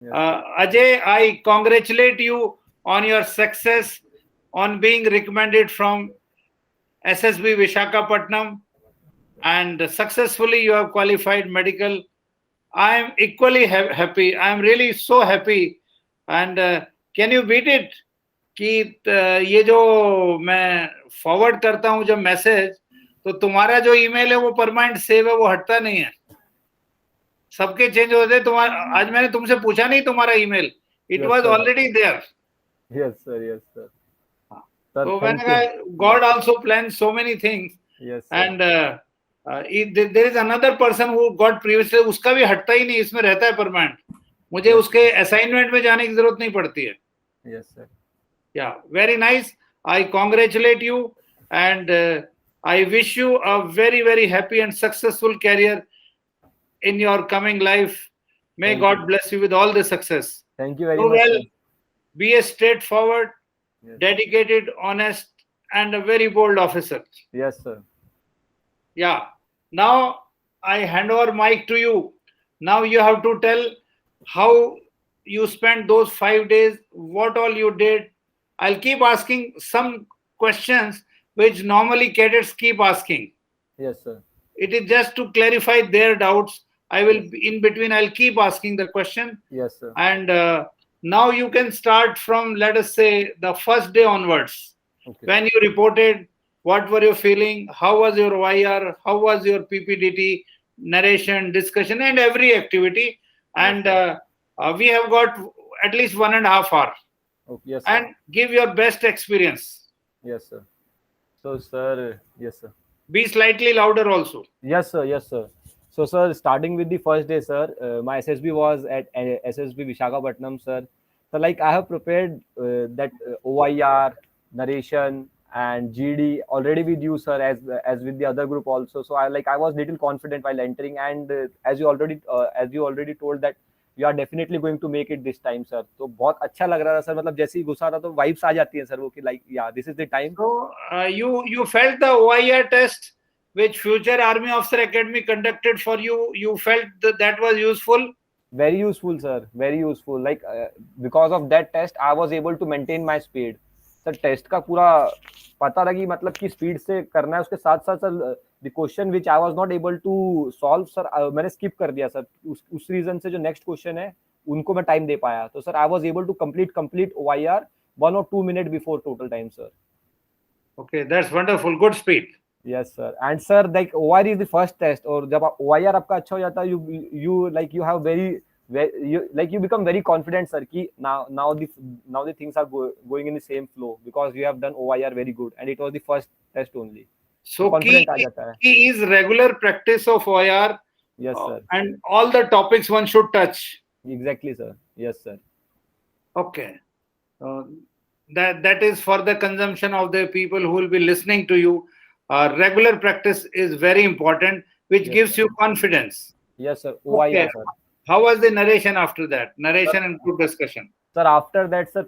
Yes, sir. Ajay, I congratulate you on your success on being recommended from SSB Vishakhapatnam, and successfully you have qualified medical. I am equally happy. I am really so happy. And can you beat it? कि ये जो मैं forward करता हूँ जब message, तो तुम्हारा जो ईमेल है वो परमानेंट सेव है, वो हटता नहीं है, सबके चेंज होते। तुम्हारा आज मैंने तुमसे पूछा नहीं तुम्हारा email, it Yes, was sir. Already there. Yes, sir. Yes, sir. Sir, तो मैंने thank you. कहा god also plan so many things, Yes, sir. And there is another person who got previously, उसका भी हटता ही नहीं, इसमें रहता है परमानेंट। मुझे Yes, उसके असाइनमेंट में जाने की जरूरत नहीं पड़ती है। yes, sir. Yeah, very nice. I congratulate you, and I wish you a very, very happy and successful career in your coming life. May Thank you. God bless you with all the success. Thank you very Do much, well, sir. be a straightforward, Yes. dedicated, honest, and a very bold officer. Yes, sir. Yeah. Now I hand over mic to you. Now you have to tell how you spent those 5 days, what all you did. I'll keep asking some questions which normally cadets keep asking. Yes, sir. It is just to clarify their doubts. I will, Yes. in between, I'll keep asking the question. Yes, sir. And now you can start from, let us say, the first day onwards. Okay. When you reported, what were you feeling? How was your YR? How was your PPDT, narration, discussion, and every activity? Yes, And sir. we have got at least 1.5 hours. Okay. Yes, sir. And give your best experience. Yes, sir. So, sir, yes, sir. Be slightly louder also. Yes, sir. Yes, sir. So, sir, starting with the first day, sir, my SSB was at SSB Vishakhapatnam, sir. So, like, I have prepared that OIR, narration, and GD already with you, sir, as with the other group also. So, I was little confident while entering, and as you already told that you are definitely going to make it this time, sir. तो बहुत अच्छा लग रहा था, sir. मतलब जैसे ही घुसा था तो वाइब्स आ जाती है, सर, वो कि लाइक या this is the time. So you felt the OIR test which Future Army Officer Academy conducted for you. You felt that was useful. Very useful, sir. Very useful. Like because of that test, I was able to maintain my speed. Sir test का पूरा पता लगी मतलब कि speed से करना है, उसके साथ साथ sir the question which I was not able to solve, sir मैंने स्किप कर दिया, सर. उस रीजन से जो नेक्स्ट क्वेश्चन है उनको मैं टाइम दे पाया. तो sir I was able to complete OIR 1 or 2 minutes before total time, sir. Okay, that's wonderful. Good speed. Yes sir. And sir like OIR is the first test, और जब OIR आपका अच्छा हो जाता है you have very you become very confident, sir, ki now the things are going in the same flow because you have done OIR very good and it was the first test only. So confident aa jata hai. key is regular practice of OIR, Yes, sir. and all the topics one should touch. Exactly, sir. Yes, sir. Okay. Uh, that is for the consumption of the people who will be listening to you. Regular practice is very important, which Yes, gives sir. you confidence. Yes, sir. Okay. OIR, sir. How was the narration after that? Narration and group discussion. Sir, after that, sir,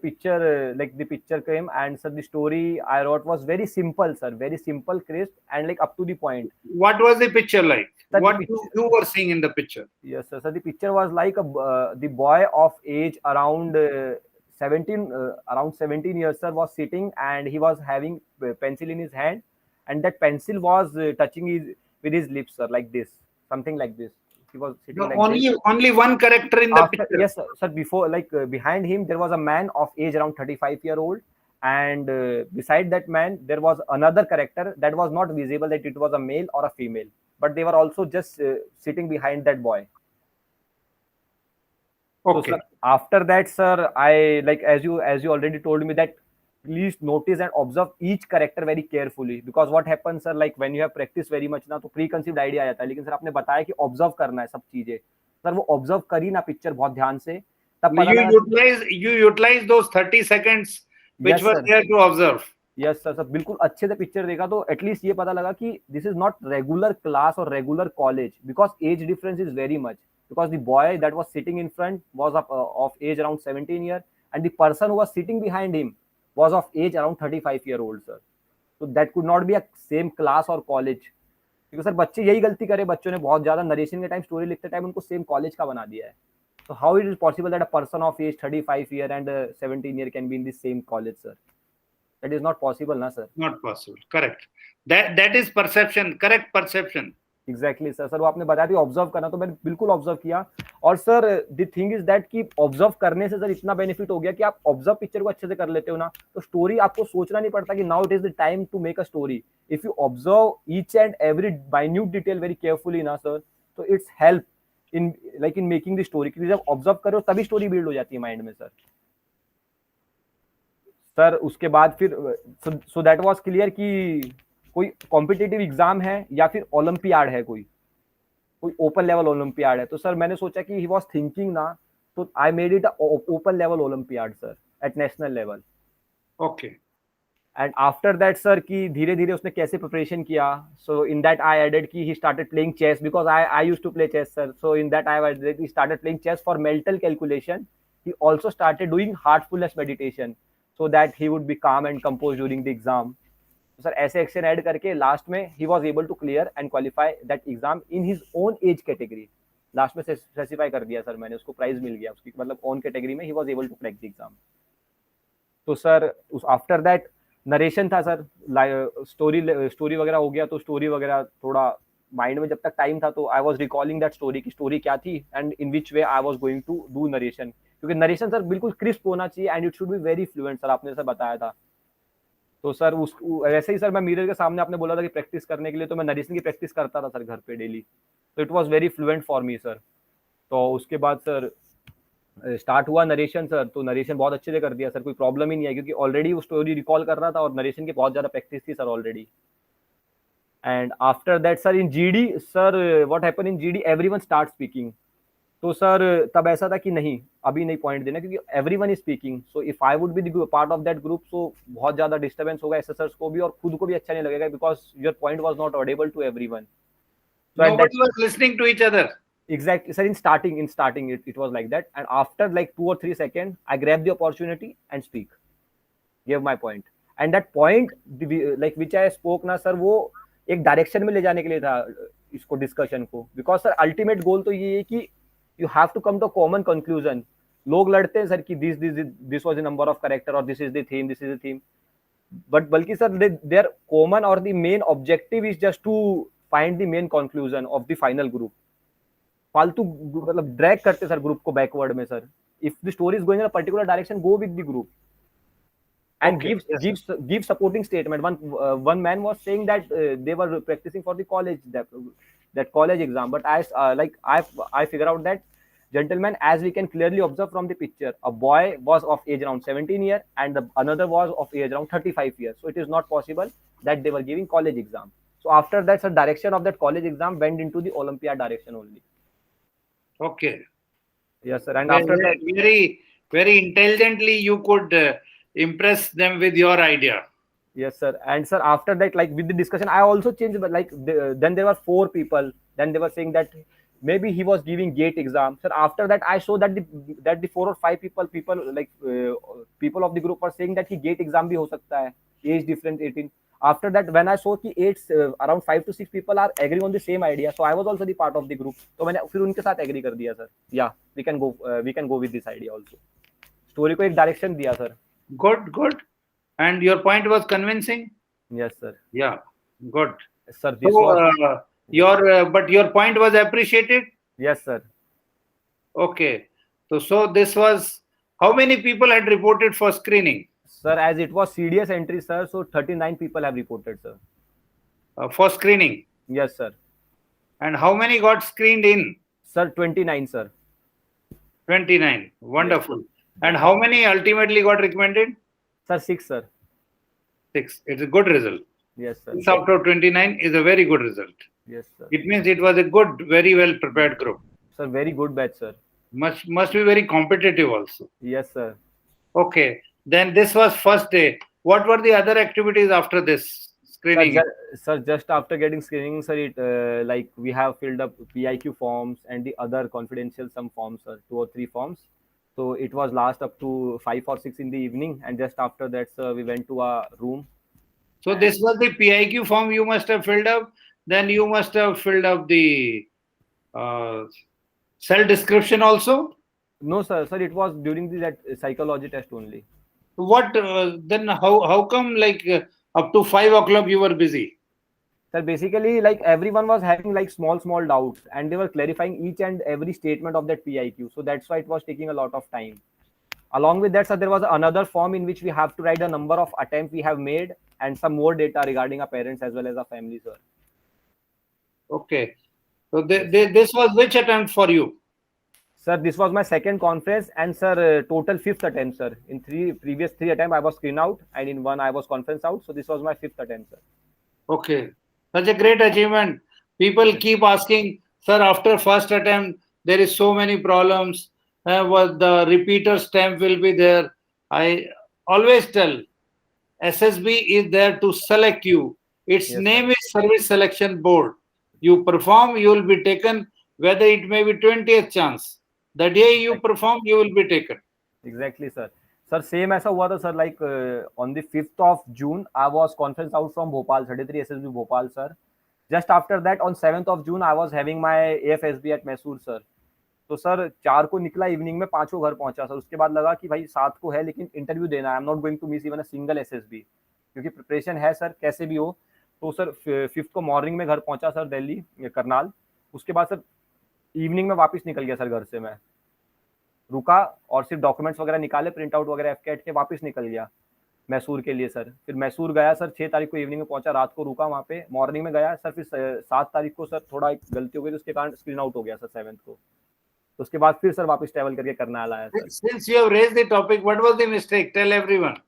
like the picture came, and sir, the story I wrote was very simple, sir. Very simple, crisp, and like up to the point. What was the picture like? Sir, What you were seeing in the picture? Yes, sir. So the picture was like the boy of age around 17 years, sir, was sitting and he was having a pencil in his hand, and that pencil was touching with his lips, sir, like this, something like this. He was sitting like this. Only one character in the picture. Yes, sir. Before, like behind him, there was a man of age around 35-year-old, and beside that man, there was another character that was not visible that it was a male or a female, but they were also just sitting behind that boy. Okay. So, sir, after that, sir, I like as you already told me that please notice and observe each character very carefully, because what happens, sir, like when you have practiced very much ना तो preconceived idea आ जाता है, लेकिन sir आपने बताया कि observe करना है सब चीजें, सर वो observe करी ना पिक्चर बहुत ध्यान से, तब पता लगा you utilize those 30 seconds which yes, were sir. there to observe. Yes sir. बिल्कुल अच्छे से पिक्चर देखा तो एटलीस्ट ये पता लगा कि this is not regular class और regular college, because age difference is very much, because the boy that was sitting in front was of age around 17 year, and the person who was sitting behind him was of age around 35-year-old, sir. So that could not be a same class or college, because sir बच्चे यही गलती करे, बच्चों ने बहुत ज्यादा narration के time, story लिखते टाइम उनको सेम कॉलेज का बना दिया है. So how it is possible that a person of age 35 year and 17 year can be in the same college, sir? That is not possible, na, sir? Not possible. Correct. That is perception. Correct perception. Exactly sir वो आपने बताया था observe करना, तो मैंने बिल्कुल observe किया. और sir the thing is that कि ऑब्जर्व करने से सर इतना बेनिफिट हो गया कि आप ऑब्जर्व पिक्चर को अच्छे से कर लेते हो ना, तो स्टोरी आपको सोचना नहीं पड़ता कि now it is the time to make a story. If you observe each and every minute detail very carefully ना सर, तो it's help in like in making the story. क्योंकि जब ऑब्जर्व करो तभी स्टोरी बिल्ड हो जाती है mind में सर. सर उसके बाद फिर सो दैट वाज क्लियर कि कोई कॉम्पिटिटिव एग्जाम है या फिर ओलंपियाड है, कोई ओपन लेवल ओलंपियाड है. तो सर मैंने सोचा कि ही वाज थिंकिंग ना, तो I made it open level olympiad sir at national level. Okay. And after that sir कि धीरे धीरे उसने कैसे प्रिपरेशन किया. सो इन दैट आई एडेड कि he started playing chess because I used to play chess sir. So in that I added he started playing chess for mental calculation. He also started doing heartfulness meditation so that he would be calm and composed during the exam. So sir ऐसे action add करके last में he was able to clear and qualify that exam in his own age category. Last में specify कर दिया sir मैंने, उसको prize मिल गया उसकी मतलब ओन कैटेगरी में. he was able to crack the exam. तो सर उस आफ्टर दैट नरेशन था सर, स्टोरी वगैरह हो गया. तो स्टोरी वगैरह थोड़ा माइंड में जब तक टाइम था तो I was recalling that story की स्टोरी क्या थी and in which way I was going to do narration. क्योंकि नरेशन सर बिल्कुल क्रिस्प होना चाहिए and it should be very fluent sir, आपने सर बताया था. तो सर उस वैसे ही सर मैं मिरर के सामने आपने बोला था कि प्रैक्टिस करने के लिए, तो मैं नरेशन की प्रैक्टिस करता था सर घर पे डेली. तो it was very fluent for me sir. तो उसके बाद सर स्टार्ट हुआ नरेशन सर. तो नरेशन बहुत अच्छे से कर दिया सर, कोई प्रॉब्लम ही नहीं है क्योंकि ऑलरेडी वो स्टोरी रिकॉल कर रहा था और नरेशन की बहुत ज्यादा प्रैक्टिस थी sir already. And after that sir in GD sir what happen in GD everyone start speaking. तो सर तब ऐसा था कि नहीं अभी नहीं पॉइंट देना क्योंकि everyone is speaking. So if I would be the part of that group so बहुत ज्यादा डिस्टर्बेंस होगा एसएसआर्स को भी और खुद को भी अच्छा नहीं लगेगा because your point was not audible to everyone. Nobody was listening to each other. Exactly sir, in starting it was like that, and after like 2 or 3 seconds I grabbed the opportunity and gave my point. And that point like which I spoke ना sir वो एक direction में ले जाने के लिए था इसको डिस्कशन को. बिकॉज सर अल्टीमेट गोल तो ये है कि you have to come to common conclusion. लोग लड़ते हैं सर कि this was the number of character और this is the theme but बल्कि सर देयर कॉमन और the main objective is just to find the main conclusion of the final group. फालतू मतलब drag करते सर ग्रुप को backward में sir. If the story is going in a particular direction go with the group and give supporting statement. One man was saying that they were practicing for the college that college exam, but I figure out that gentlemen, as we can clearly observe from the picture, a boy was of age around 17 years and another was of age around 35 years. So it is not possible that they were giving college exam. So after that, the direction of that college exam went into the Olympiad direction only. Okay. Yes sir. And after that, very intelligently you could impress them with your idea. Yes sir. And sir after that like with the discussion I also changed, but like then there were 4 people, then they were saying that maybe he was giving gate exam. Sir after that I saw that the 4 or 5 people like people of the group were saying that he gate exam bhi ho sakta hai, age difference 18. After that when I saw ki around 5 to 6 people are agreeing on the same idea, so I was also the part of the group. तो मैंने फिर उनके साथ agree कर दिया sir. Yeah, we can go with this idea also. Story को एक direction दिया sir. Good. And your point was convincing? Yes sir. Yeah, good. Sir, this was but your point was appreciated? Yes sir. Okay. So this was, how many people had reported for screening? Sir, as it was CDS entry sir, so 39 people have reported sir. For screening? Yes sir. And how many got screened in? Sir, 29 sir. 29. Wonderful. Yes. And how many ultimately got recommended? Sir, 6 sir. 6. It's a good result. Yes sir. 6 out of 29 is a very good result. Yes sir. It means it was a good, very well prepared group. Sir, very good batch sir. Must be very competitive also. Yes sir. Okay. Then this was first day. What were the other activities after this screening? Sir, just after getting screening sir, it like we have filled up PIQ forms and the other confidential some forms sir, 2 or 3 forms. So it was last up to 5 or 6 in the evening, and just after that sir, we went to a room. So this was the PIQ form you must have filled up. Then you must have filled up the cell description also. No, sir. Sir, it was during that psychology test only. What then? How come like up to 5 o'clock you were busy? Sir, basically, like everyone was having like small doubts, and they were clarifying each and every statement of that PIQ. So that's why it was taking a lot of time. Along with that, sir, there was another form in which we have to write the number of attempts we have made and some more data regarding our parents as well as our family, sir. Okay. So Yes, sir. this was which attempt for you? Sir, this was my second conference, and sir, total fifth attempt, sir. In previous three attempts, I was screen out, and in one I was conference out. So this was my fifth attempt, sir. Okay. Such a great achievement. People Yes, keep asking, sir, after first attempt, there is so many problems. What the repeater stamp will be there. I always tell SSB is there to select you. Its yes, sir. name is Service Selection Board. You perform, you will be taken, whether it may be 20th chance. The day you Exactly, perform, you will be taken. exactly, sir. Sir, same ऐसा हुआ था sir. Like on the 5th of June, I was conference out from Bhopal, 33 SSB Bhopal, sir. Just after that, on 7th of June, I was having my AFSB at Mysore, sir. तो sir 4 को निकला evening में, 5 को घर पहुंचा sir. उसके बाद लगा कि भाई 7 को है लेकिन इंटरव्यू देना है. I am not going to miss even a single SSB, क्योंकि प्रिपरेशन है सर कैसे भी हो. तो सर 5th को मॉर्निंग में घर पहुंचा सर, दिल्ली करनाल. उसके बाद सर इवनिंग में वापस निकल गया सर घर से. मैं रुका और सिर्फ डॉक्यूमेंट्स वगैरह निकाले, प्रिंट आउट वगैरह एफकेट के, वापस निकल गया मैसूर के लिए सर. फिर मैसूर गया सर, 6 तारीख को इवनिंग में पहुंचा, रात को रुका वहाँ पे, मॉर्निंग में गया सर. फिर 7 तारीख को सर थोड़ा एक गलती हो गई, उसके कारण स्क्रीन आउट हो गया सर 7th को. तो उसके बाद फिर सर वापस ट्रैवल करके करनाल आया sir. Since you have raised the topic, what was the mistake? Tell everyone.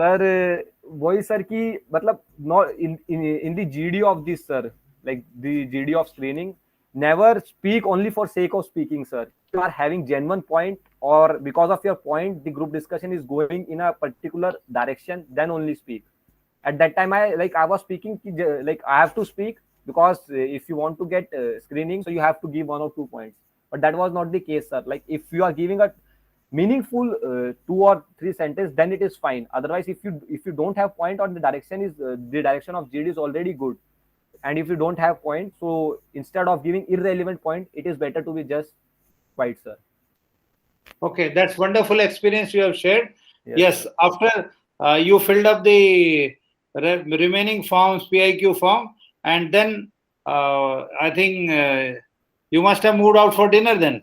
Sir वही सर कि मतलब not in the GD of this sir, like the GD of screening, never speak only for sake of speaking, sir. You are having genuine point, or because of your point the group discussion is going in a particular direction, then only speak. At that time I was speaking like I have to speak because if you want to get screening, so you have to give 1 or 2 points. But that was not the case, sir. Like if you are giving a meaningful 2 or 3 sentence, then it is fine. Otherwise, if you don't have point, or the direction is the direction of GD is already good, and if you don't have point, so instead of giving irrelevant point, it is better to be just quiet, sir. Okay, that's wonderful experience you have shared. Yes, Sir. after you filled up the remaining forms, PIQ form, and then I think you must have moved out for dinner then.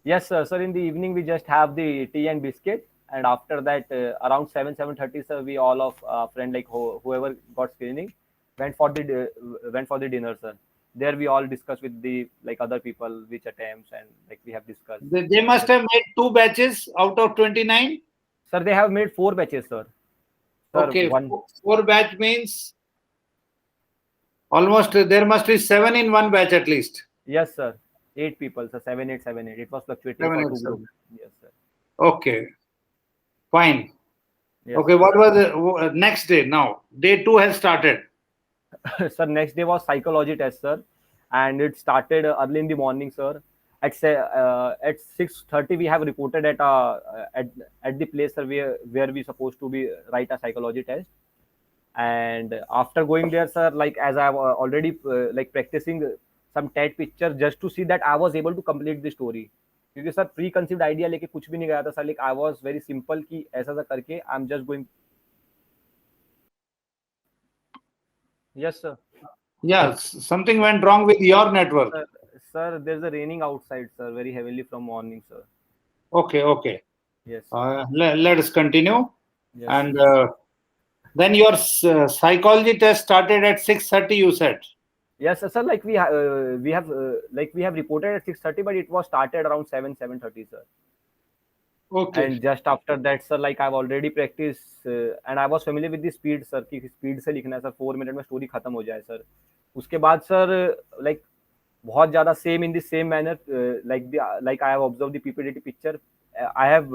Yes, sir. Sir, in the evening we just have the tea and biscuit, and after that around 7:30, sir, we all of friend, like whoever got screening, went for the dinner, sir. There we all discuss with the like other people which attempts, and like we have discussed. They must have made 2 batches out of 29. Sir, they have made 4 batches, sir. Sir, Okay, 4 batch means almost there must be 7 in one batch at least. Yes, sir. 8 people, sir. 7, 8, 7, 8. It was fluctuating 7, for 8, 2 groups. Yes, sir. Okay, fine. Yes, okay, what was the next day? Now, day 2 has started. Sir, next day was psychology test, sir, and it started early in the morning, sir. At 6:30 we have reported at the place, sir, where we supposed to be write a psychology test. And after going there, sir, like as I have already like practicing some TED picture just to see that I was able to complete the story. क्योंकि sir pre conceived idea लेके कुछ भी नहीं गया था sir. Like I was very simple कि ऐसा सा करके I am just going. Yes, sir. Yeah, something went wrong with your network. Sir, there's a raining outside, sir, very heavily from morning, sir. Okay. Yes. Let us continue. Yes. And then your psychology test started at 6:30, you said. Yes, sir. Like we have reported at 6:30, but it was started around 7:30, sir. Okay. And just after that, sir, like I've already practiced and I was familiar with the speed, sir, कि speed से लिखना है sir, 4 minute में story खत्म हो जाए sir. उसके बाद सर like बहुत ज़्यादा same in the same manner, like I have observed the PPT picture. I have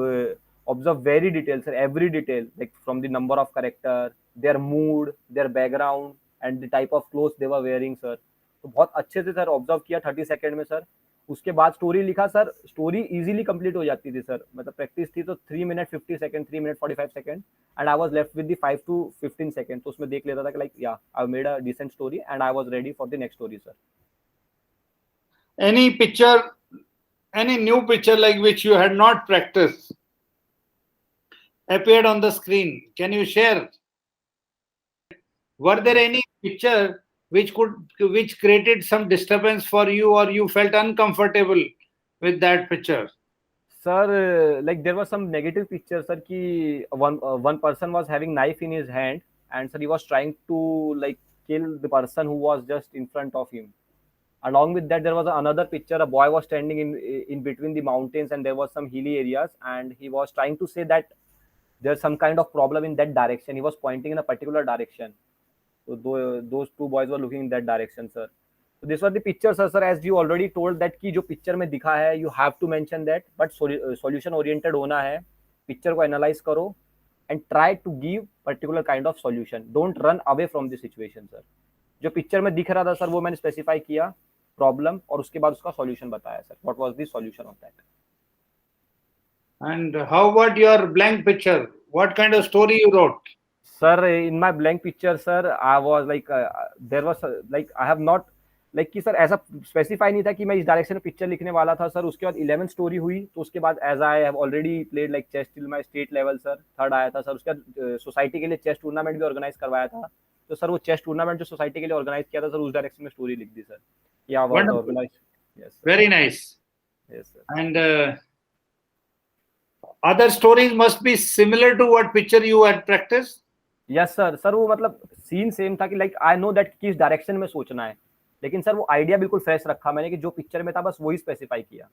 observed very detailed, sir, every detail, like from the number of character, their mood, their background, and the type of clothes they were wearing, sir. तो बहुत अच्छे से sir observe किया 30 second में sir. उसके बाद story लिखा sir. Story easily complete हो जाती थी सर, मतलब प्रैक्टिस थी तो 3 minute 50 second, 3 minute 45 second, and I was left with the 5 to 15 second. तो उसमें देख लेता था कि like yeah I made a decent story and I was ready for the next story, sir. Any picture any new picture like which you had not practiced appeared on the screen? Can you share? Were there any picture which created some disturbance for you, or you felt uncomfortable with that picture? Sir, like there was some negative picture, sir. Ki one person was having knife in his hand, and sir he was trying to like kill the person who was just in front of him. Along with that, there was another picture. A boy was standing in between the mountains, and there was some hilly areas, and he was trying to say that there's some kind of problem in that direction. He was pointing in a particular direction. So those two boys were looking in that direction, sir. So this was the picture, sir. As you already told that कि जो picture में दिखा है, you have to mention that, but solution oriented होना है. Picture को analyze करो and try to give particular kind of solution. Don't run away from the situation, sir. जो picture में दिख रहा था, sir, वो मैंने specify किया problem और उसके बाद उसका solution बताया, sir. What was the solution of that? And how about your blank picture? What kind of story you wrote? Sir, in my blank picture, sir, I was like, there was like I have not like कि sir ऐसा specify नहीं था कि मैं इस direction में picture लिखने वाला था सर. उसके बाद 11 स्टोरी हुई, तो उसके बाद as I have already played like chess till my state level sir, third आया था सर. उसके बाद सोसाइटी के लिए चेस टूर्नामेंट भी ऑर्गेनाइज करवाया था, तो सर वो चेस टूर्नामेंट जो सोसाइटी के लिए ऑर्गेनाइज किया था सर, उस डायरेक्शन में स्टोरी लिख दी sir. Yeah was organize. Yes Very nice. Yes sir. And other stories must be similar to what picture you had practiced? Yes sir. Sir वो मतलब सीन सेम था कि लाइक आई नो दैट किस direction में सोचना है, लेकिन sir वो आइडिया बिल्कुल फ्रेश रखा मैंने कि जो पिक्चर में था बस वही स्पेसिफाई किया.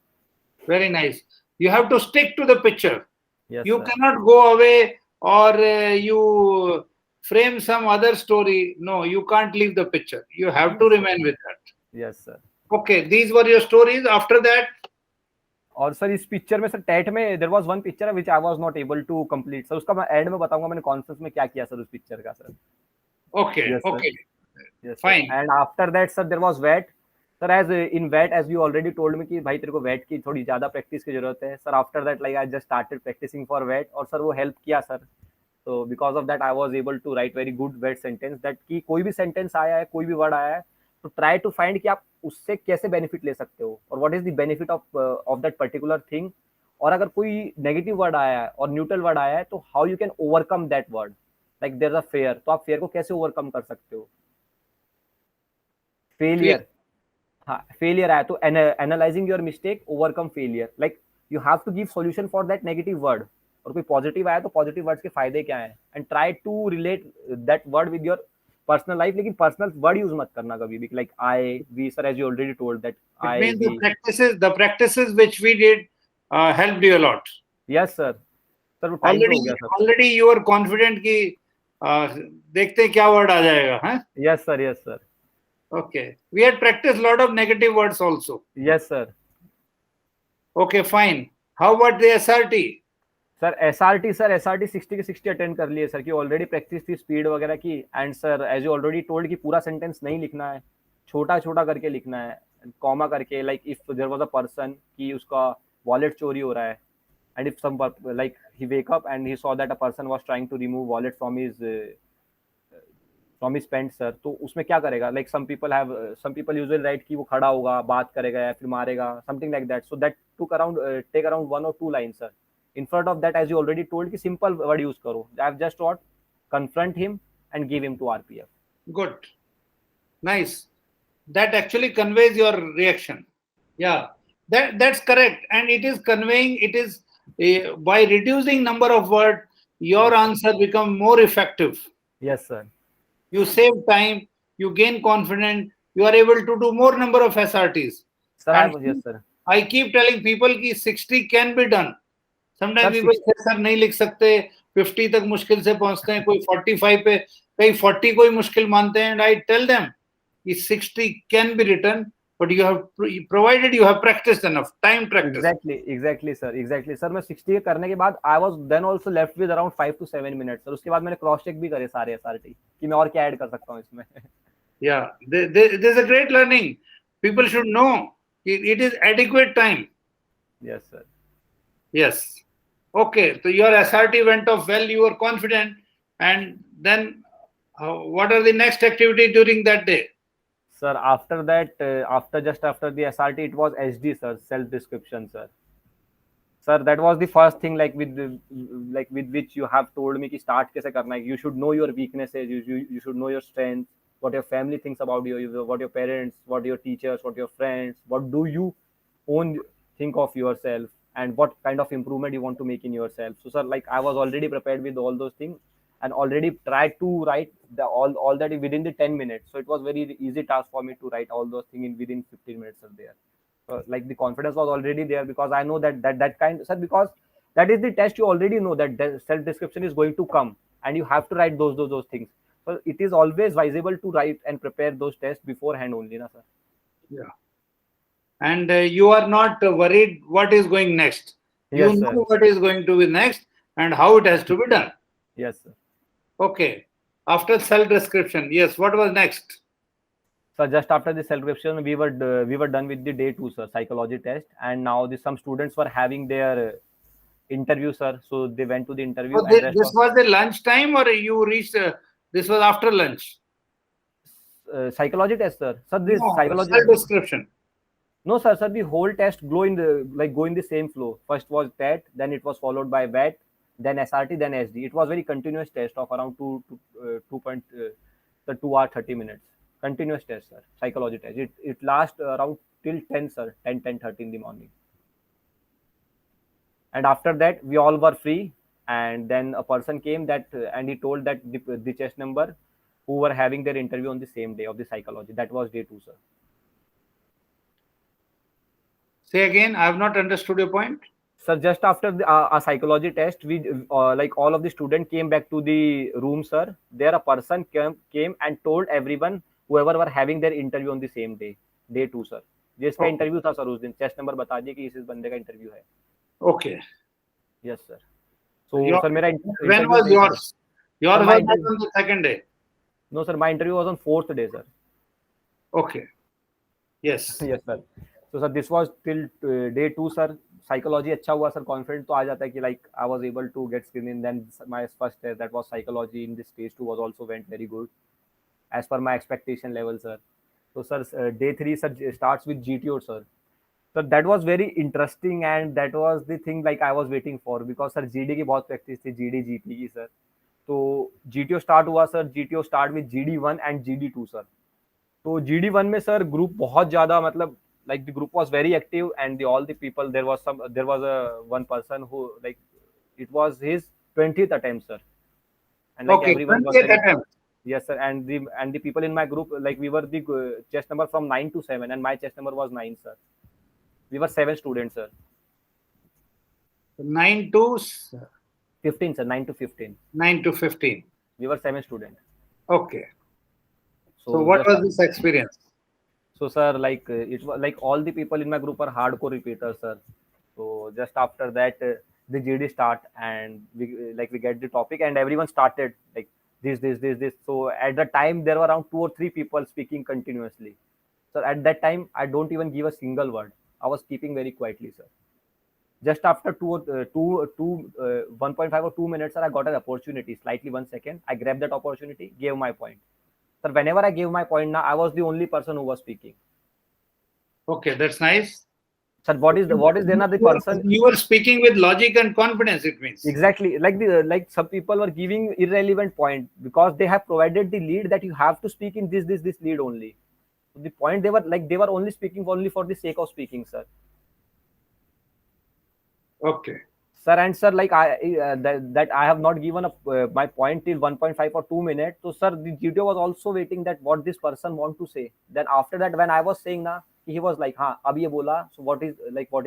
Very nice. You have to stick to the picture. Yes, You sir. cannot go away, or you frame some other story. No, you can't leave the picture. You have to remain with that. Yes, sir. Okay, these were your stories. After that, और sir इस picture में sir TAT में there was one picture which I was not able to complete sir. उसका मैं and में बताऊंगा मैंने conference में क्या किया सर उस पिक्चर का sir. okay, Yes, sir. okay, Yes, fine. and after that sir there was wet sir. As in wet, as you already told me कि भाई तेरे को wet की थोड़ी ज्यादा प्रैक्टिस की जरूरत है sir. After that like I just started practising for wet, और सर वो हेल्प किया सर. तो because of that I was able to write very good wet sentence. That कि कोई भी सेंटेंस आया है, कोई भी वर्ड आया है, तो ट्राई टू फाइंड कि आप उससे कैसे बेनिफिट ले सकते हो, और what is the benefit of that particular thing. और अगर कोई नेगेटिव वर्ड आया है और न्यूट्रल वर्ड आया है, तो how you can overcome that word. Like there is a fear, तो आप फेयर को कैसे ओवरकम कर सकते हो. फेलियर, हाँ फेलियर आया तो analysing your mistake, overcome failure. Like you have to give solution for that negative word. और कोई पॉजिटिव आया तो पॉजिटिव वर्ड्स के फायदे क्या हैं, and try to relate that word with your personal life. लेकिन पर्सनल वर्ड यूज मत करना कभी भी, like I we sir, as you already told that it I means we. the practices which we did helped you a lot. Yes sir. Sir वो time पे हो गया sir. Already you are confident कि देखते हैं क्या word आ जाएगा, हाँ? Yes sir. Yes sir. Okay, we had practiced lot of negative words also. Yes sir. Okay, fine. How about the SRT? Sir SRT, sir SRT 60 के 60 attend कर लिए sir, कि ऑलरेडी प्रैक्टिस थी स्पीड वगैरह की. And sir as you already told कि पूरा sentence नहीं लिखना है, छोटा छोटा करके लिखना है, कॉमा करके. Like if there was a person कि उसका वॉलेट चोरी हो रहा है, and if some like he wake up and he saw that a person was trying to remove wallet from his pant sir, तो उसमें क्या करेगा. Like some people usually write कि वो खड़ा होगा, बात करेगा या फिर मारेगा, something like that. So that take around 1 or 2 line sir. In front of that, as you already told, कि simple word use करो. I have just what confront him and give him to RPF. Good, nice. That actually conveys your reaction. Yeah, that's correct, and it is conveying. It is by reducing number of words, your answer become more effective. Yes, sir. You save time. You gain confidence. You are able to do more number of SRTs. Sir, And yes, sir. I keep telling people कि 60 can be done. Sometimes Sir, people say sir नहीं लिख सकते, 50 तक मुश्किल से पहुंचते हैं, कोई 45 पे, कई 40 को ही मुश्किल मानते हैं. And I tell them कि 60 can be written, but you have provided you have practiced enough time practice. Exactly sir, exactly sir. मैं 60 करने के बाद I was then also left with around 5 to 7 minutes sir. उसके बाद मैंने cross check भी करे सारे SRT कि मैं और क्या ऐड कर सकता हूँ इसमें. Yeah, this is a great learning. People should know it is adequate time. Yes, sir. Yes. Okay, so your SRT went off well, you were confident, and then what are the next activities during that day? Sir, after that, after the SRT, it was SD, sir, self description, sir. Sir, that was the first thing, like like with which you have told me कि start कैसे करना है. You should know your weaknesses. You should know your strengths. What your family thinks about you. What your parents, what your teachers, what your friends. What do you own think of yourself, and what kind of improvement you want to make in yourself. So, sir, like I was already prepared with all those things and already tried to write all that within the 10 minutes. So it was very easy task for me to write all those things in within 15 minutes of there. Like the confidence was already there because I know that kind, sir, because that is the test. You already know that self description is going to come and you have to write those things. So it is always visible to write and prepare those tests beforehand only, na, sir. Yeah. And you are not worried what is going next. You Yes, know sir. what is going to be next and how it has to be done. Yes, sir. Okay. After self description, yes, what was next? So just after the self description, we were done with the day two, sir, psychology test, and now some students were having their interview, sir. So they went to the interview, So and rest this was was the lunch time, or you reached, this was after lunch? psychology test, sir. Sir, this No, psychology. self description. No, sir. Sir, the whole test go in the same flow. First was TET, then it was followed by VET, then SRT, then SD. It was very continuous test of around 2 hour 30 minutes. Continuous test, sir. Psychology test. It lasts around till 10, sir. 10:30 in the morning. And after that, we all were free. And then a person came and he told that the chest number who were having their interview on the same day of the psychology. That was day two, sir. Say again, I have not understood your point. Sir, just after a psychology test, we like all of the student came back to the room, sir. There a person came and told everyone whoever were having their interview on the same day two, sir. जिसका Okay. Interview था sir उस दिन chest number बता दिए कि इस बंदे का इंटरव्यू है. Okay. Yes sir. So sir, मेरा When was yours? Yours Sir, my was not on the second day. No, sir, my interview was on fourth day, sir. Okay. Yes. Yes, sir. So sir, this was till day two, sir. Psychology अच्छा हुआ, sir. Confident तो आ जाता है कि like I was able to get screened in. Then my first test, that was psychology in this stage two, was also went very good as per my expectation level, sir. So sir, day three, sir, starts with GTO, sir. So that was very interesting and that was the thing like I was waiting for because sir GD की बहुत practice थी, GD GP की, sir. तो GTO start हुआ, sir. GTO start with GD1 and GD2, sir. तो GD1 में sir group बहुत ज्यादा मतलब like the group was very active and all the people, there was a one person who like it was his 20th attempt, sir, and like Okay. everyone was 20th very, attempt. yes sir, and the people in my group, like we were the chest number from 9 to 7 and my chest number was 9, sir. We were 7 students, sir. 9 to 15, sir. 9 to 15. 9 to 15. We were 7 students. Okay. So what was this experience? So sir, like it was like all the people in my group are hardcore repeaters, sir. So just after that, the GD start and we get the topic and everyone started like this. So at the time there were around 2 or 3 people speaking continuously. So at that time I don't even give a single word. I was keeping very quietly, sir. Just after 1.5 or 2 minutes, sir, I got an opportunity. Slightly 1 second, I grabbed that opportunity, gave my point. Sir, whenever I gave my point, now I was the only person who was speaking. Okay, that's nice. Sir, what is then the person? You were speaking with logic and confidence, it means. Exactly. Like some people were giving irrelevant point because they have provided the lead that you have to speak in this lead only. So the point they were only speaking only for the sake of speaking, sir. Okay. Sir, and sir, like that I have not given up my point till 1.5 or 2 minutes. So sir, the GTO was also waiting that what this person want to say. Then after that, when I was saying na, he was like, हाँ अब ये बोला. So what he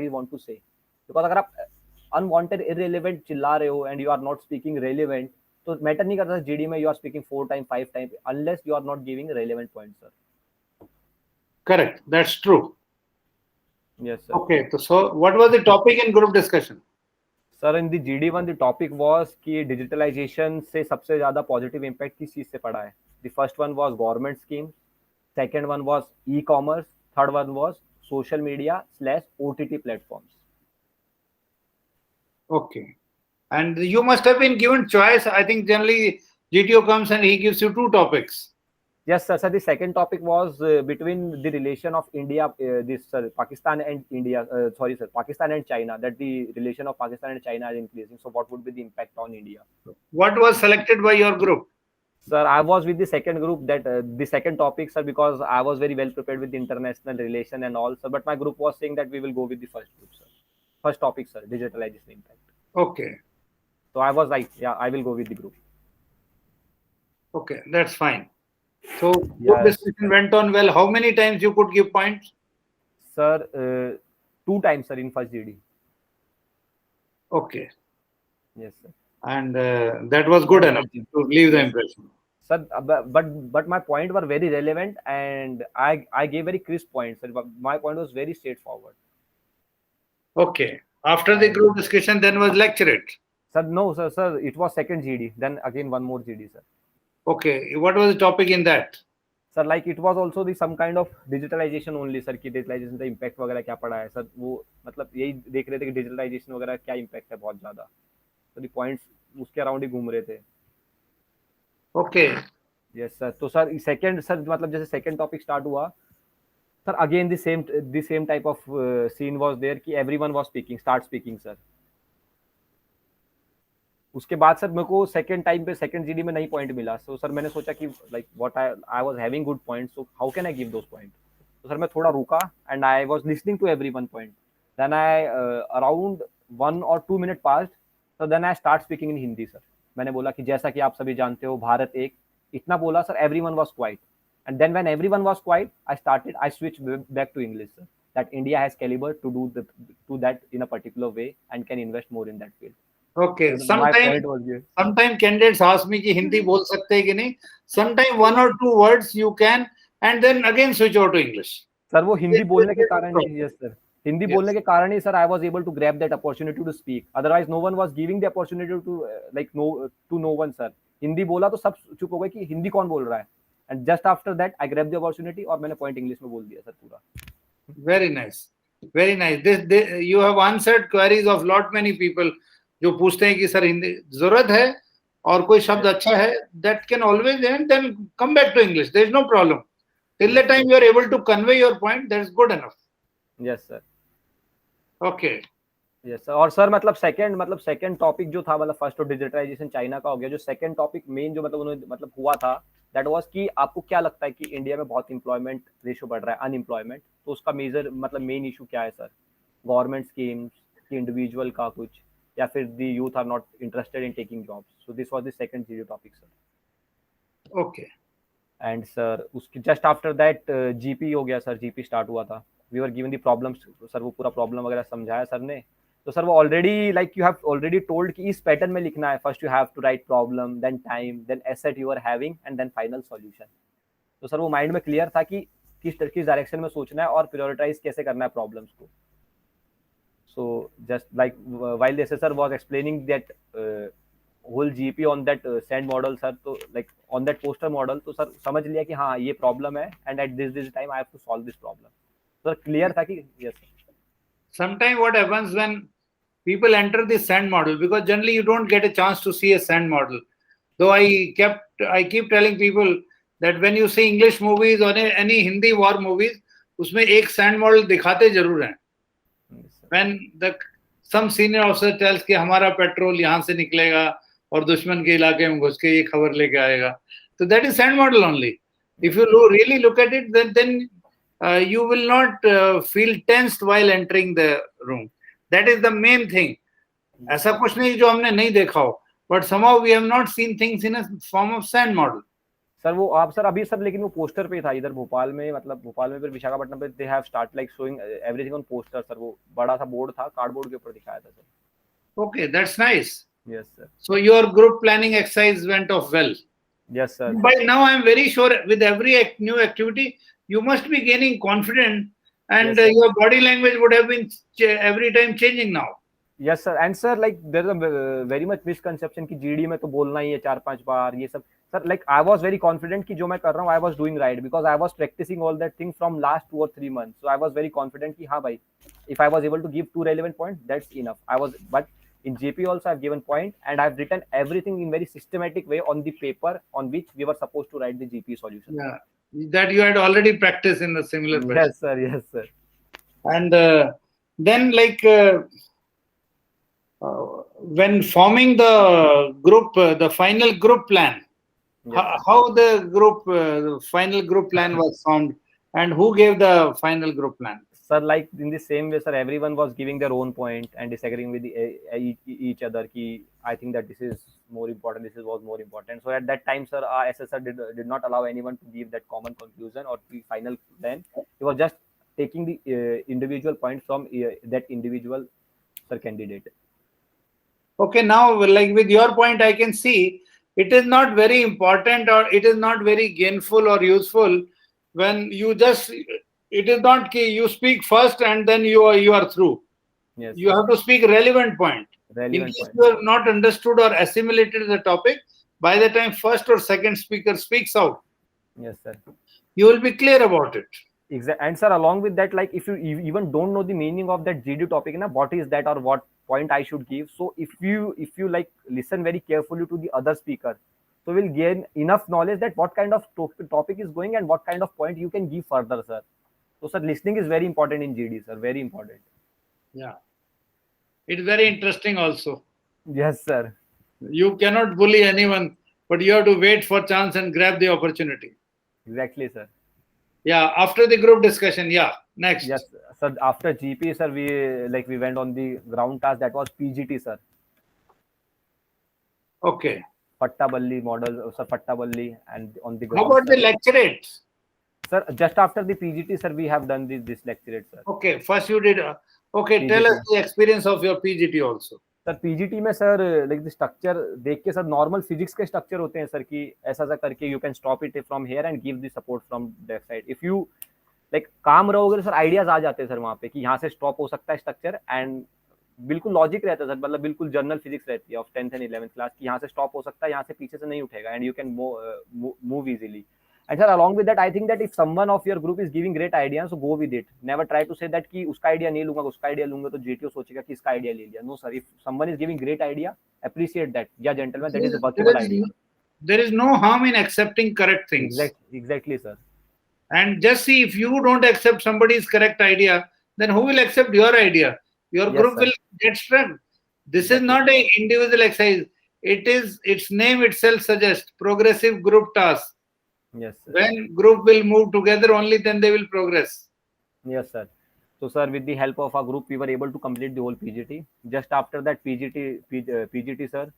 want to say? Because अगर आप unwanted irrelevant चिल्ला रहे हो and you are not speaking relevant, तो matter नहीं करता GD में you are speaking 4 times 5 times unless you are not giving relevant points, sir. Correct. That's true. Yes, sir. Okay. So what was the topic in group discussion? Sir in the GD1 the topic was कि digitalisation से सबसे ज्यादा positive impact किस चीज से पड़ा है. The first one was government scheme, second one was e commerce, third one was social media / OTT platforms. Okay. And you must have been given choice. I think generally GTO comes and he gives you 2 topics. Yes, sir. The second topic was between the relation of India, Pakistan and India. Sorry, sir, Pakistan and China. That the relation of Pakistan and China is increasing. So, what would be the impact on India? What was selected by your group? Sir, I was with the second group. That the second topic, sir, because I was very well prepared with the international relation and all, sir. But my group was saying that we will go with the first group, sir. First topic, sir, digitalization impact. Okay. So I was like, yeah, I will go with the group. Okay, that's fine. So group Yes. discussion went on well. How many times you could give points? Sir, 2 times, sir, in first GD. Okay. Yes, sir. And that was good enough to leave the Yes. impression. Sir, but my point were very relevant, and I gave very crisp points. Sir. My point was very straightforward. Okay. After the group discussion, then was lecturate. Sir, no, sir, it was second GD. Then again one more GD, sir. Okay. What was the topic in that? Sir like it was also the some kind of digitalisation only sir की digitalisation का impact वगैरह क्या पड़ा है sir वो मतलब यही देख रहे थे कि डिजिटलाइजेशन वगैरह क्या इम्पैक्ट है बहुत ज्यादा तो दी पॉइंट्स उसके अराउंड ही घूम रहे थे ओके यस सर तो सर सेकंड सर मतलब जैसे सेकंड टॉपिक स्टार्ट हुआ sir again the same type of scene was there कि everyone was start speaking sir उसके बाद सर मेरे को सेकंड टाइम पे सेकंड जीडी में नहीं पॉइंट मिला सो सर मैंने सोचा कि like what I was having good points so how can I give those point तो सर मैं थोड़ा रुका and I was listening to everyone point then I around 1 or 2 minute passed so then I start speaking in Hindi sir मैंने बोला कि जैसा कि आप सभी जानते हो भारत एक इतना बोला sir everyone was quiet and then when everyone was quiet I switched back to English sir that India has caliber to do that in a particular way and can invest more in that field. Okay. So my point was here. Sometime candidates ask me कि हिंदी बोल सकते हैं कि नहीं. Sometime 1 or 2 words you can and then again switch over to English. Sir वो हिंदी बोलने के कारण ही यस सर हिंदी Yes. बोलने के कारण ही sir I was able to grab that opportunity to speak otherwise no one was giving the opportunity to like no one sir Hindi बोला तो सब चुप हो गए कि हिंदी कौन बोल रहा है and just after that I grab the opportunity और मैंने पॉइंट इंग्लिश में बोल दिया सर पूरा Very nice. Very nice. This you have answered queries of lot many people जो पूछते हैं कि सर हिंदी जरूरत है और कोई शब्द अच्छा है that can always and then come back to English. There is no problem. Till the time you are able to convey your point, that is good enough. Yes sir Okay. Yes sir और sir मतलब second topic जो था मतलब first तो digitalisation China का हो गया जो सेकंड टॉपिक मेन जो मतलब उन्होंने मतलब हुआ था दैट वाज कि आपको क्या लगता है कि इंडिया में बहुत एम्प्लॉयमेंट रेशियो बढ़ रहा है अनएम्प्लॉयमेंट तो उसका मेजर मतलब मेन इशू क्या है सर गवर्नमेंट स्कीम्स कि इंडिविजुअल का कुछ या फिर the youth are not interested in taking jobs so this was the second zero topic sir Okay. And sir उसके जस्ट आफ्टर दैट जीपी हो गया सर जीपी स्टार्ट हुआ था we were given the problems sir वो पूरा problem वगैरह समझाया sir ने तो सर वो already like you have already told कि इस पैटर्न में लिखना है first you have to write problem then time then asset you are having and then final solution तो सर वो माइंड में क्लियर था कि किस डायरेक्शन में सोचना है और प्रायोरिटाइज कैसे करना है प्रॉब्लम्स को so just like while the assessor was explaining that whole GP on that send model sir तो like on that poster model तो सर समझ लिया कि हाँ ये प्रॉब्लम है and at this time I have to solve this problem sir clear था कि yes Sometimes what happens when people enter the sand model, because generally you don't get a chance to see a sand model. Though I keep telling people that when you see English movies or any Hindi war movies, उसमें एक sand model दिखाते जरूर हैं. When some senior officer tells कि हमारा petrol यहाँ से निकलेगा और दुश्मन के इलाके में घुस के ये खबर लेके आएगा, so that is sand model only. If you really look at it, then you will not feel tensed while entering the room. That is the main thing. ऐसा कुछ नहीं जो हमने नहीं देखा हो, but somehow we have not seen things in a form of sand model. Sir वो आप सर अभी सर लेकिन वो पोस्टर पे था इधर भोपाल में मतलब भोपाल में फिर विशाखापट्टनम पे they have start like showing everything on poster sir वो बड़ा सा बोर्ड था कार्डबोर्ड के ऊपर दिखाया था sir Okay, that's nice. Yes sir So your group planning exercise went off well. Yes sir By now I am very sure with every new activity you must be gaining confidence and Yes, sir. your body language would have been every time changing now. Yes sir and sir like there is a very much misconception कि GD में तो बोलना ही है 4-5 बार ये सब sir like I was very confident कि जो मैं कर रहा हूँ I was doing right because I was practising all that thing from last 2 or 3 months so I was very confident कि हाँ भाई if I was able to give 2 relevant points that's enough I was but In GP also I've given point, and I've written everything in very systematic way on the paper on which we were supposed to write the GP solution. Yeah, that you had already practiced in the similar fashion. Yes, sir. Yes, sir. And then, like, when forming the group, the final group plan, Yes, sir. how the final group plan was formed, and who gave the final group plan? Sir, like in the same way, sir, everyone was giving their own point and disagreeing with each other. Ki, I think that this is more important. This is was more important. So at that time, sir, our SSR did not allow anyone to give that common conclusion or the final plan. He was just taking the individual point from that individual sir candidate. Okay, now, like with your point, I can see it is not very important, or it is not very gainful or useful when you just, it is not key, you speak first and then you are through. Yes, You sir. have to speak relevant point. In Relevant case point. you have not understood or assimilated the topic, by the time first or second speaker speaks out, Yes, sir. you will be clear about it. Exactly. And sir, along with that, like if you even don't know the meaning of that GD topic, na, what is that or what point I should give. So if you like listen very carefully to the other speaker, so we'll gain enough knowledge that what kind of topic is going and what kind of point you can give further, sir. So sir, listening is very important in GD, sir. Very important. Yeah. It's very interesting also. Yes, sir. You cannot bully anyone, but you have to wait for chance and grab the opportunity. Exactly, sir. Yeah, after the group discussion, yeah. Next. Yes, sir. After GP, sir, we went on the ground task. That was PGT, sir. Okay. Pattaballi model, sir. Pattaballi, and on the How ground. about Sir. the lecturate? Sir, just after the PGT, sir, we have done this lecturate, sir. Okay, first you did. Okay, tell PGT. us the experience of your PGT also. Sir PGT में sir like the structure देख के sir normal physics के structure होते हैं sir कि ऐसा ऐसा करके you can stop it from here and give the support from that side if you like काम रहोगे तो सर आइडियाज आ जाते हैं सर वहाँ पे कि यहाँ से स्टॉप हो सकता है स्ट्रक्चर एंड बिल्कुल लॉजिक रहता है सर मतलब बिल्कुल जनरल फिजिक्स रहती है of 10th and 11th class की यहाँ से स्टॉप हो सकता है यहाँ से पीछे से नहीं उठेगा and you can move easily. And sir, along with that, I think that if someone of your group is giving great ideas, so go with it. Never try to say that कि उसका idea नहीं लूंगा उसका idea लूंगा तो GTO सोचेगा कि इसका आइडिया ले लिया. No sir, if someone is giving great idea, appreciate that. Yeah, gentlemen, that is a workable idea. There is no harm in accepting correct things. Exactly, sir. And just see, if you don't accept somebody's correct idea, then who will accept your idea? Your Yes, group sir. will get struck. This is not an individual exercise. It is, its name itself suggests progressive group task. Yes, sir. When group will move together, only then they will progress. Yes, sir. So, sir, with the help of our group, we were able to complete the whole PGT. Just after that PGT, sir,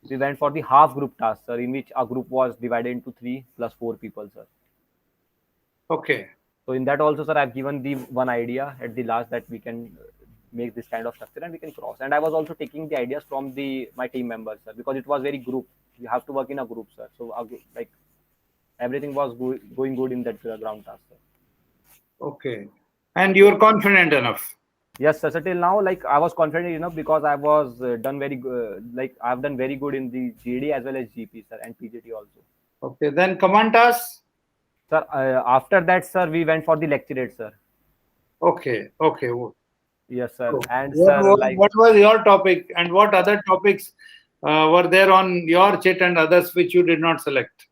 we went for the half group task, sir, in which our group was divided into 3 plus 4 people, sir. Okay. So in that also, sir, I've given the one idea at the last that we can make this kind of structure and we can cross. And I was also taking the ideas from my team members, sir, because it was very group. You have to work in a group, sir. So like everything was going good in that ground task, sir. Okay. And you're confident enough? Yes, sir. So till now, like I was confident enough because I was done very like I've done very good in the GD as well as GP, sir, and PGT also. Okay. Then command task? Sir, after that, sir, we went for the lecturate, sir. Okay. Okay. Yes, sir. So And sir, what was your topic, and what other topics were there on your chit and others which you did not select?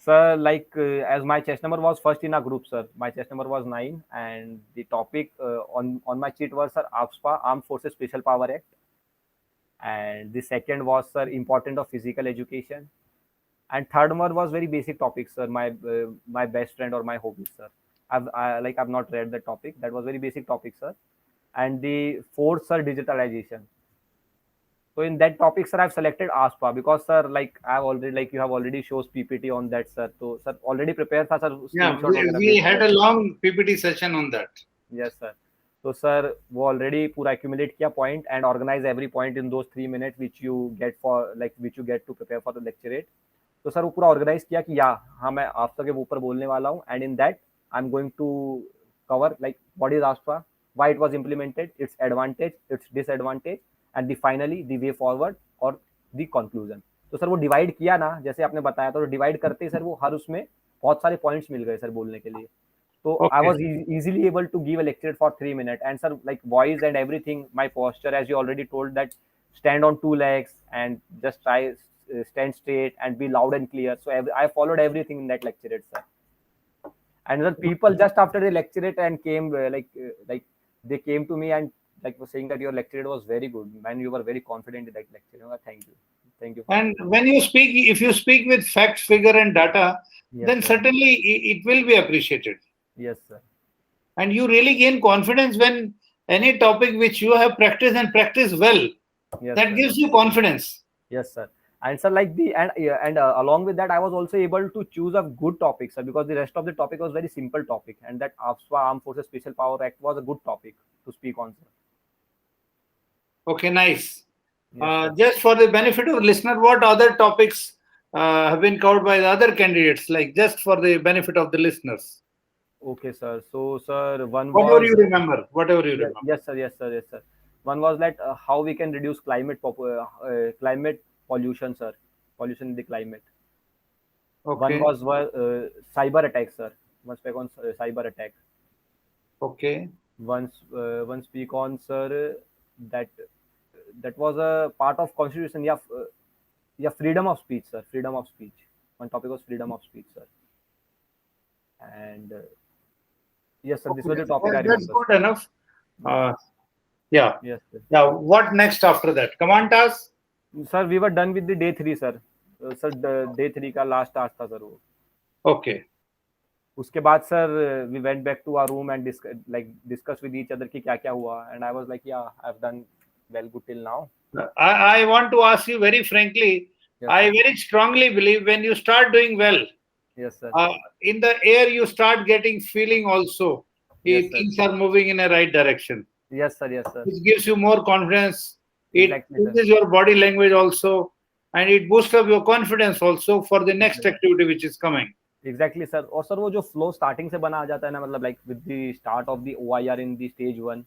Sir, like as my chess number was first in a group, sir. My chess number was 9, and the topic on my sheet was, sir, AFSPA, Armed Forces Special Power Act, and the second was, sir, important of physical education, and third one was very basic topics, sir. My best friend or my hobbies, sir. I've not read the topic. That was very basic topic, sir. And the fourth, sir, digitalization. So in that topic, sir, I've selected ASPA because, sir, like I've already, like you have already shows PPT on that, sir. So, sir, already prepared, sir. Yeah, we had a long PPT session on that. Yes, sir. So, sir, वो already पूरा accumulate किया point and organize every point in those 3 minutes which you get to prepare for the lecturate. तो sir वो पूरा organise किया कि हाँ मैं ASPA के ऊपर बोलने वाला हूँ and in that I'm going to cover like what is ASPA, why it was implemented, its advantage, its disadvantage, and finally the way forward और the conclusion. तो सर वो डिवाइड किया ना जैसे आपने बताया तो डिवाइड करते ही सर वो हर उसमें बहुत सारे पॉइंट्स मिल गए सर बोलने के लिए. So okay. I was easily able to give a lecture for 3 minutes, and sir, like voice and everything, my posture, as you already told, that stand on two legs and just try stand straight and be loud and clear. So I followed everything in that lecture itself. And the people just after they lecture it and came like they came to me and like was saying that your lecture was very good, man. You were very confident in that lecture. You know, thank you for And that. when you speak, if you speak with facts, figure, and data, Yes, then sir. certainly it will be appreciated. Yes, sir. And you really gain confidence when any topic which you have practiced and practiced well, Yes, that sir. gives you confidence. Yes, sir. And sir, like the and yeah, and along with that, I was also able to choose a good topic, sir, because the rest of the topic was very simple topic, and that AFSPA Armed Forces Special Power Act was a good topic to speak on, sir. Okay, nice. Yes, sir. Just for the benefit of the listener, what other topics have been covered by the other candidates? Like just for the benefit of the listeners, Okay, sir. So, sir, one whatever was you remember, whatever you yes, remember. yes, sir, yes, sir, yes, sir. One was that how we can reduce climate pollution, sir. Pollution in the climate. One Okay, was cyber attack, sir. One speak on cyber attack. okay, One speak on, sir, that that was a part of constitution. Yeah, yeah, freedom of speech, sir. Freedom of speech. One topic was freedom of speech, sir. And yes, sir. This okay. was the topic I That's remember, good sir. enough. Yes, Uh, yeah, yes, sir. yeah. What next after that? Command task. Sir we were done with the day 3 sir. Sir day 3 का last task था sir वो. Okay. उसके बाद sir we went back to our room and discuss with each other कि क्या क्या हुआ and I was like yeah I have done well good till now. I want to ask you very frankly. Yes, I sir. very strongly believe when you start doing well, Yes, sir. in the air you start getting feeling also. Yes, sir. Things are moving in a right direction. Yes, sir. Yes, sir. It gives you more confidence. It Exactly, sir. changes your body language also, and it boosts up your confidence also for the next activity which is coming. Exactly sir. और sir वो जो flow starting से बना आ जाता है ना, मतलब like with the start of the OIR in the stage 1,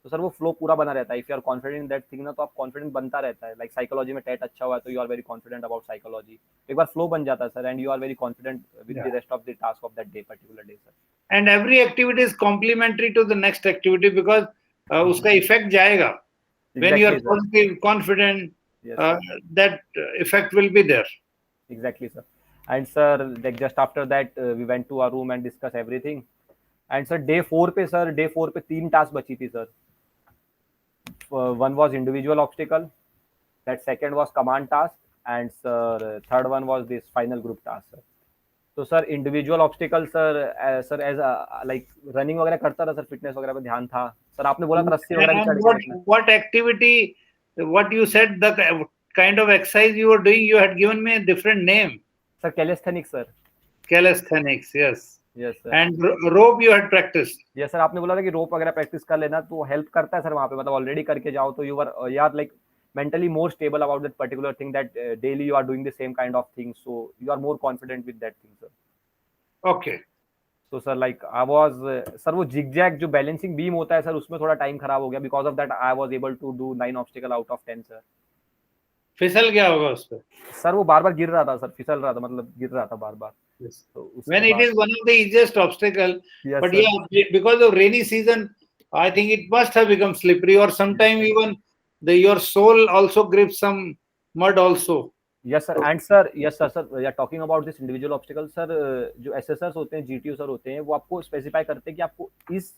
तो सर वो फ्लो पूरा बना रहता है. If you are confident in that thing ना, तो आप कॉन्फिडेंट बनता रहता है. लाइक साइकोलॉजी में टेट अच्छा हुआ है तो you are very confident about psychology. एक बार फ्लो बन जाता है sir and you are very confident with the rest of the task of that day, particular day, sir. And every activity is complementary to the next activity because उसका effect जाएगा. When you are exactly sir. positive, confident, yes uh, sir. that effect will be there. Exactly, sir. And sir, like just after that, we went to our room and discussed everything. And sir, day 4 पे 3 task बची थी sir. One was individual obstacle, that second was command task, and sir, third one was this final group task, sir. तो sir individual obstacle sir as like running वगैरह करता था sir, fitness वगैरह पे ध्यान था सर. आपने बोला था रस्सी वगैरह भी चढ़ And के देखना. what activity, what you said, the kind of exercise you were doing, you had given me a different name. Sir calisthenics sir. Calisthenics, yes. Yes sir. And rope you had practiced. Yes sir. आपने बोला था कि रोप वगैरह practice कर लेना, तो help करता है सर वहाँ पे. मतलब ऑलरेडी करके जाओ तो you are like mentally more stable about that particular thing, that daily you are doing the same kind of thing, so you are more confident with that thing, sir. Okay. So sir, like I was sir, वो zigzag जो balancing beam होता है sir, उसमें थोड़ा time खराब हो गया. because of that I was able to do 9 obstacle out of 10, sir. फिसल गया होगा उस पे. सर वो बार बार गिर रहा था सर, फिसल रहा था, मतलब गिर रहा था बार बार. Yes. तो When it is one of the easiest obstacle, yes, but sir. yeah, because of rainy season, I think it must have become slippery, or sometime even your sole also grips some mud also. Yes sir. And sir, yes sir, we are talking about this individual obstacle, sir. जो SSRs होते हैं, GTO sir होते हैं, वो आपको specify करते हैं कि आपको इस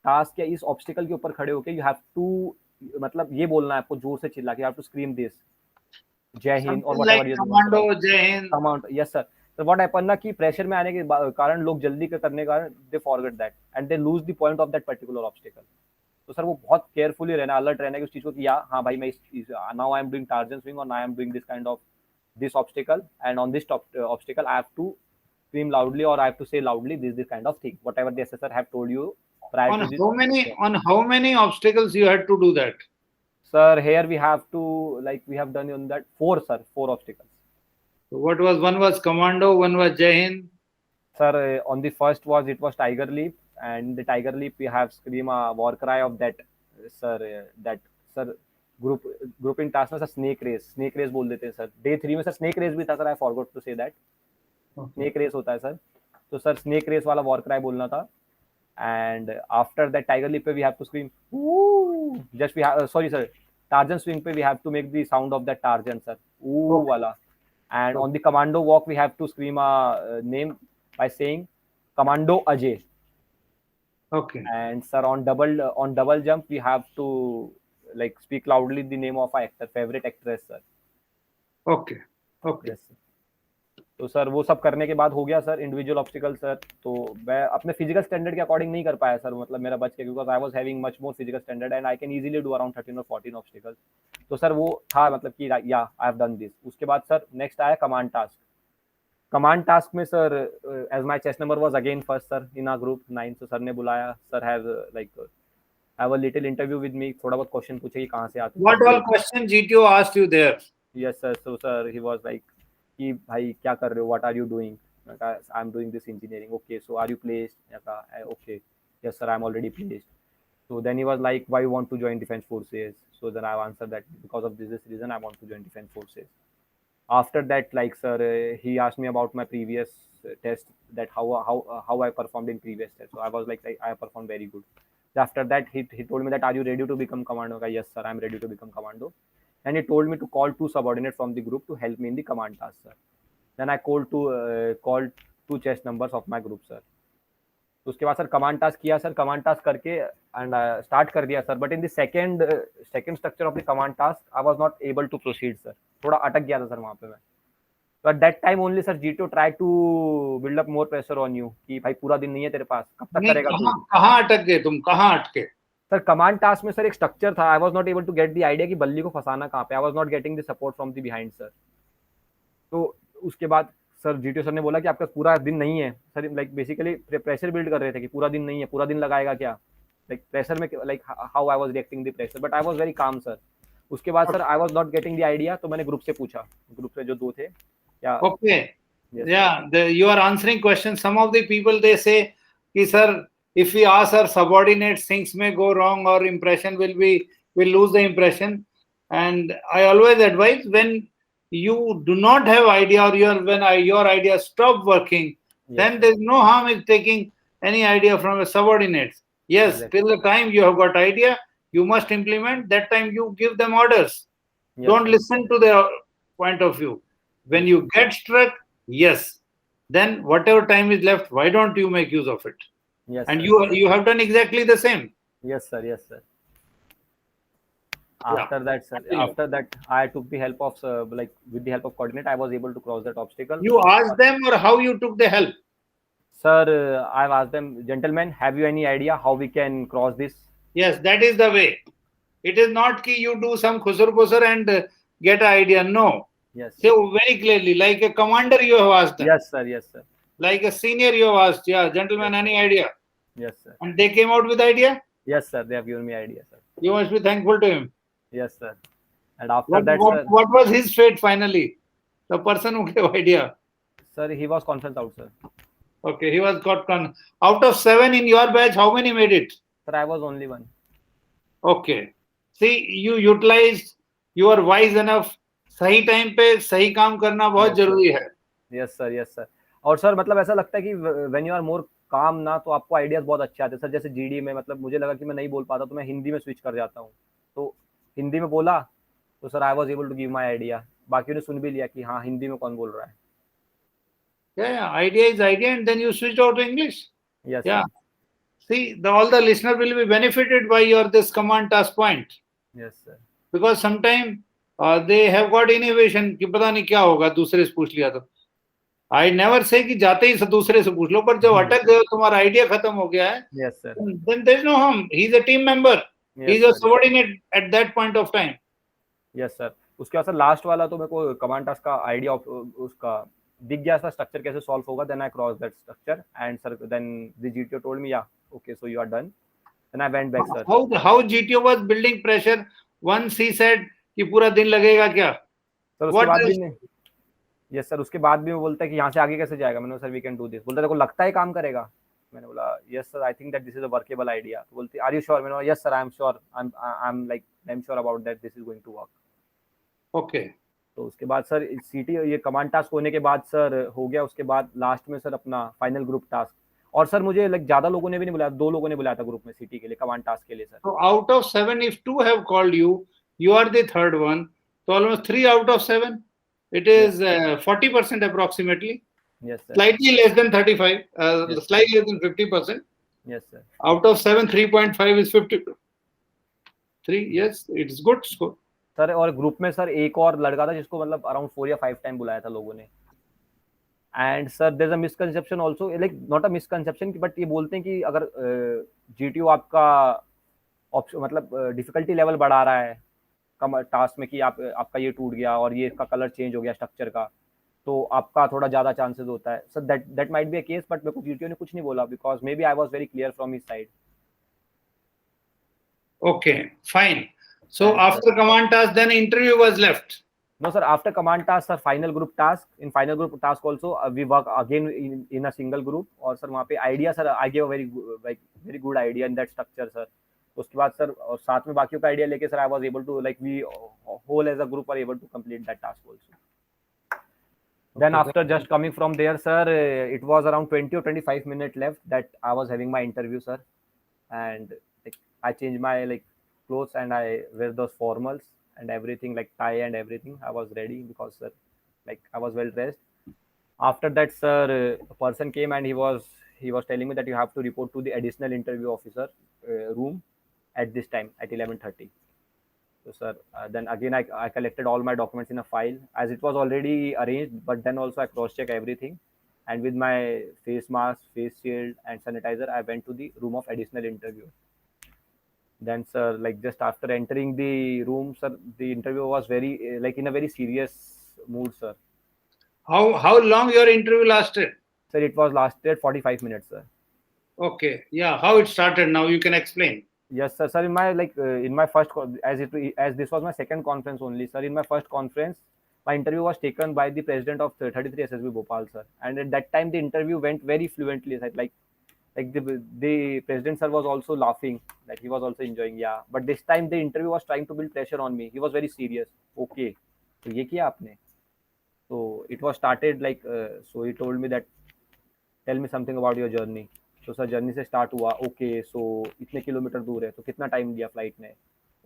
टास्क या इस ऑब्स्टिकल के ऊपर खड़े होके यू हैव टू, मतलब ये बोलना है आपको जोर से चिल्ला के, you have to scream this Jai Hind और Like whatever commando, Jai Hind. Amount. Yes sir. तो व्हाट हैपन ना कि प्रेशर में आने के कारण लोग जल्दी करने के कारण they forget that and they lose the point of that particular obstacle. तो सर वो बहुत केयरफुली रहना, अलर्ट रहना कि उस चीज को कि हाँ भाई मैं now I am doing Tarzan swing और now I am doing this kind of this obstacle, and on this obstacle I have to scream loudly or I have to say loudly this kind of thing, whatever the SSR have told you prior to this. On how many obstacles you had to do that? Sir, here we have to, like we have done on that 4, sir, 4 obstacles. So what was, one was commando, one was Jai Hind. Sir, on the first was it was tiger leap, and the tiger leap we have scream a war cry of that, sir, that sir grouping task में sir snake race बोल देते हैं sir. Day 3 में sir snake race भी था sir, I forgot to say that. Snake race होता है sir. तो सर स्नेक रेस वाला वॉर क्राई बोलना था. And after that tiger leap पे we have to scream just we have, sorry sir, Tarzan swing पे we have to make the sound of that Tarzan sir, ऊ Okay. वाला. And on the commando walk we have to scream a name by saying Commando Ajay. Okay. And sir, on double jump we have to like speak loudly the name of our actor, favorite actress sir. Okay. Okay. Yes sir. तो sir वो सब करने के बाद हो गया sir individual obstacle sir. तो मैं अपने फिजिकल स्टैंडर्ड के अकॉर्डिंग नहीं कर पाया सर, मतलब मेरा बच के, because I was having much more physical standard and I can easily do around 13 और 14 ऑब्स्टिकल्स. तो सर वो था मतलब कि या आई हैव डन दिस. उसके बाद सर नेक्स्ट आया कमांड टास्क. कमांड टास्क में sir as my chest number was again first sir in our group 9, तो सर ने बुलाया, sir have like have a little interview with me, थोड़ा बहुत question पूछे कि कहां से आते हो. What all question GTO asked you there? Yes sir. So sir he was like कि भाई क्या कर रहे हो, what are you doing. I am doing this engineering. Okay, so are you placed. Okay, yes sir, I am already placed. So then he was like, why you want to join defense forces? So then I answered that because of this reason I want to join defense forces. After that, like sir, he asked me about my previous test, that how I performed in previous test. So I was like I performed very good. After that, he told me that, are you ready to become commando? Yes sir, I'm ready to become commando. And he told me to call 2 subordinates from the group to help me in the command task, sir. Then I called 2 chest numbers of my group, sir. तो उसके बाद sir command task किया sir. Command task करके and start कर दिया sir. But in the second structure of the command task I was not able to proceed sir. थोड़ा अटक गया था सर वहां पे मैं. तो at that time only sir GTO try to build up more pressure on you कि भाई पूरा दिन नहीं है तेरे पास, कब तक करेगा तू. कहाँ अटक गए तुम, कहाँ अटके? सर कमांड टास्क में सर एक स्ट्रक्चर था, I was not able to get the idea कि बल्ली को फंसाना कहाँ पे. I was not getting the support from the behind sir. तो उसके बाद सर जीटीओ सर ने बोला कि आपका पूरा दिन नहीं है sir. Like basically pressure build कर रहे थे कि पूरा दिन नहीं है, पूरा दिन लगाएगा क्या, लाइक प्रेशर में, like how I was reacting the pressure. But I was very calm sir. उसके बाद sir I was not getting the idea, तो मैंने ग्रुप से पूछा, ग्रुप से जो 2 थे क्या. Okay. Yeah, you are answering questions. Some of the people they say कि sir, if we ask our subordinates, things may go wrong or impression will lose the impression. And I always advise, when you do not have idea, or your idea stop working, then there is no harm in taking any idea from a subordinates. Yes, Exactly. till the time you have got idea, you must implement. That time you give them orders. Yes, Don't sir. listen to their point of view. When you get struck, yes, then whatever time is left, why don't you make use of it? Yes, And sir. you have done exactly the same. Yes sir. Yes sir. Yeah. After that sir, Continue. after that I took the help of like with the help of coordinate I was able to cross that obstacle. You asked them, or how you took the help? Sir, I've asked them, gentlemen, have you any idea how we can cross this? Yes, that is the way. It is not ki you do some khusur and get an idea. No. Yes. Say very clearly, like a commander you have asked them. Yes sir. Yes sir. Like a senior you have asked, yeah, gentlemen, any idea? Yes sir. And they came out with idea? Yes sir. They have given me idea, sir. You must be thankful to him. Yes sir. And after that, sir, What was his fate finally? The person who gave idea. sir, he was conference out, sir. Okay, he was got out of 7 in your batch, how many made it? Sir, I was only one. Okay. See, you utilized, you are wise enough. सही time पे सही काम करना बहुत जरूरी है. Yes sir, yes sir. और sir मतलब ऐसा लगता है कि when you are more calm ना, तो आपको आइडियाज बहुत अच्छे आते हैं सर. जैसे जीडी में मतलब मुझे लगा कि मैं नहीं बोल पाता, तो मैं हिंदी में स्विच कर जाता हूँ. तो हिंदी में बोला तो sir I was able to give my idea. बाकियों ने सुन भी लिया कि हाँ हिंदी में कौन बोल रहा है. Yeah, idea is idea, and then you switch out to English. Yes. Yeah. Sir. See, all the listener will be benefited by your this command task point. Yes sir. Because sometimes they have got innovation कि पता नहीं क्या होगा, दूसरे से पूछ लिया तो. I never say कि जाते ही दूसरे से पूछ लो, पर जब अटक गए तुम्हारा आइडिया खत्म हो गया है, Yes sir. then there is no harm. He is a team member. Yes, He is a sir. subordinate at that point of time. Yes sir. उसके बाद सर लास्ट वाला तो मेरे को कमांड टास्क का आइडिया उसका दिख गया था, स्ट्रक्चर कैसे सॉल्व होगा. Then I cross that structure and sir then the GTO told me yeah okay so you are done. Then I went back sir. How GTO was building pressure once he said कि पूरा दिन लगेगा क्या? Sir उसके बाद भी नहीं. Yes sir, उसके बाद भी वो बोलता है कि यहाँ से आगे कैसे जाएगा. मैंने sir we can do this. बोलता है देखो लगता है काम करेगा. मैंने बोला yes sir, I think that this is a workable idea. बोलती आर यू श्योर. मैंने बोला yes sir, I am sure. I am sure about that this is going to work. Okay. तो उसके बाद सर सीटी ये कमांड टास्क होने के बाद सर हो गया. उसके बाद लास्ट में सर अपना फाइनल ग्रुप टास्क. और सर मुझे लाइक ज्यादा लोगों ने भी नहीं बुलाया, 2 लोगों ने बुलाया था ग्रुप में सीटी के लिए कमांड टास्क के लिए sir. So out of 7, if 2 have called you, You are the third one. So almost 3 out of 7. It is 40% approximately. Yes, sir. Slightly less than 35. Yes. Slightly less than 50%. Yes, sir. Out of 7, 3.5 is 53. Yes, it's good score. Sir और group में sir एक और लड़का था जिसको मतलब around 4 या 5 time बुलाया था लोगों ने. And sir there is a misconception also, like not a misconception, but ये बोलते हैं कि अगर जीटीयू आपका ऑप्शन मतलब डिफिकल्टी लेवल बढ़ा रहा है कम टास्क में कि आपका ये टूट गया और ये इसका कलर चेंज हो गया स्ट्रक्चर का, तो आपका थोड़ा ज्यादा चांसेस होता है. Sir that might be a case, but मेरे को जीटीयू ने कुछ नहीं बोला because maybe I was very clear from his side. Okay, fine. So And after command task, then interview was left. no sir, after command task sir, final group task, in final group task also we work again in a single group. और sir वहाँ पे idea sir I gave a very good idea in that structure sir. उसके बाद sir और साथ में बाकियों का आइडिया लेके sir I was able to, like, we whole as a group were able to complete that task also. Then after just coming from there sir, it was around 20 or 25 minutes left that I was having my interview sir, and like I changed my like clothes and I wear those formals and everything, like tie and everything. I was ready because sir, like I was well dressed. After that sir, a person came and he was telling me that you have to report to the additional interview officer room at this time at 11:30. So sir, then again I collected all my documents in a file as it was already arranged, but then also I cross-checked everything, and with my face mask, face shield and sanitizer I went to the room of additional interview. Then sir, like just after entering the room sir, the interview was very like in a very serious mood sir. How long your interview lasted? Sir, it was lasted 45 minutes sir. Okay, yeah. How it started? Now you can explain. Yes sir. Sir, in my in my first as this was my second conference only sir, in my first conference my interview was taken by the president of 33 SSB Bhopal sir, and at that time the interview went very fluently sir. Like the president sir was also laughing, like he was also enjoying. Yeah, but this time the interview was trying to build pressure on me. He was very serious. Okay, तो ये किया आपने? So it was started like so he told me that tell me something about your journey. तो sir journey से start हुआ. Okay so इतने kilometre दूर है तो कितना टाइम दिया फ्लाइट ने?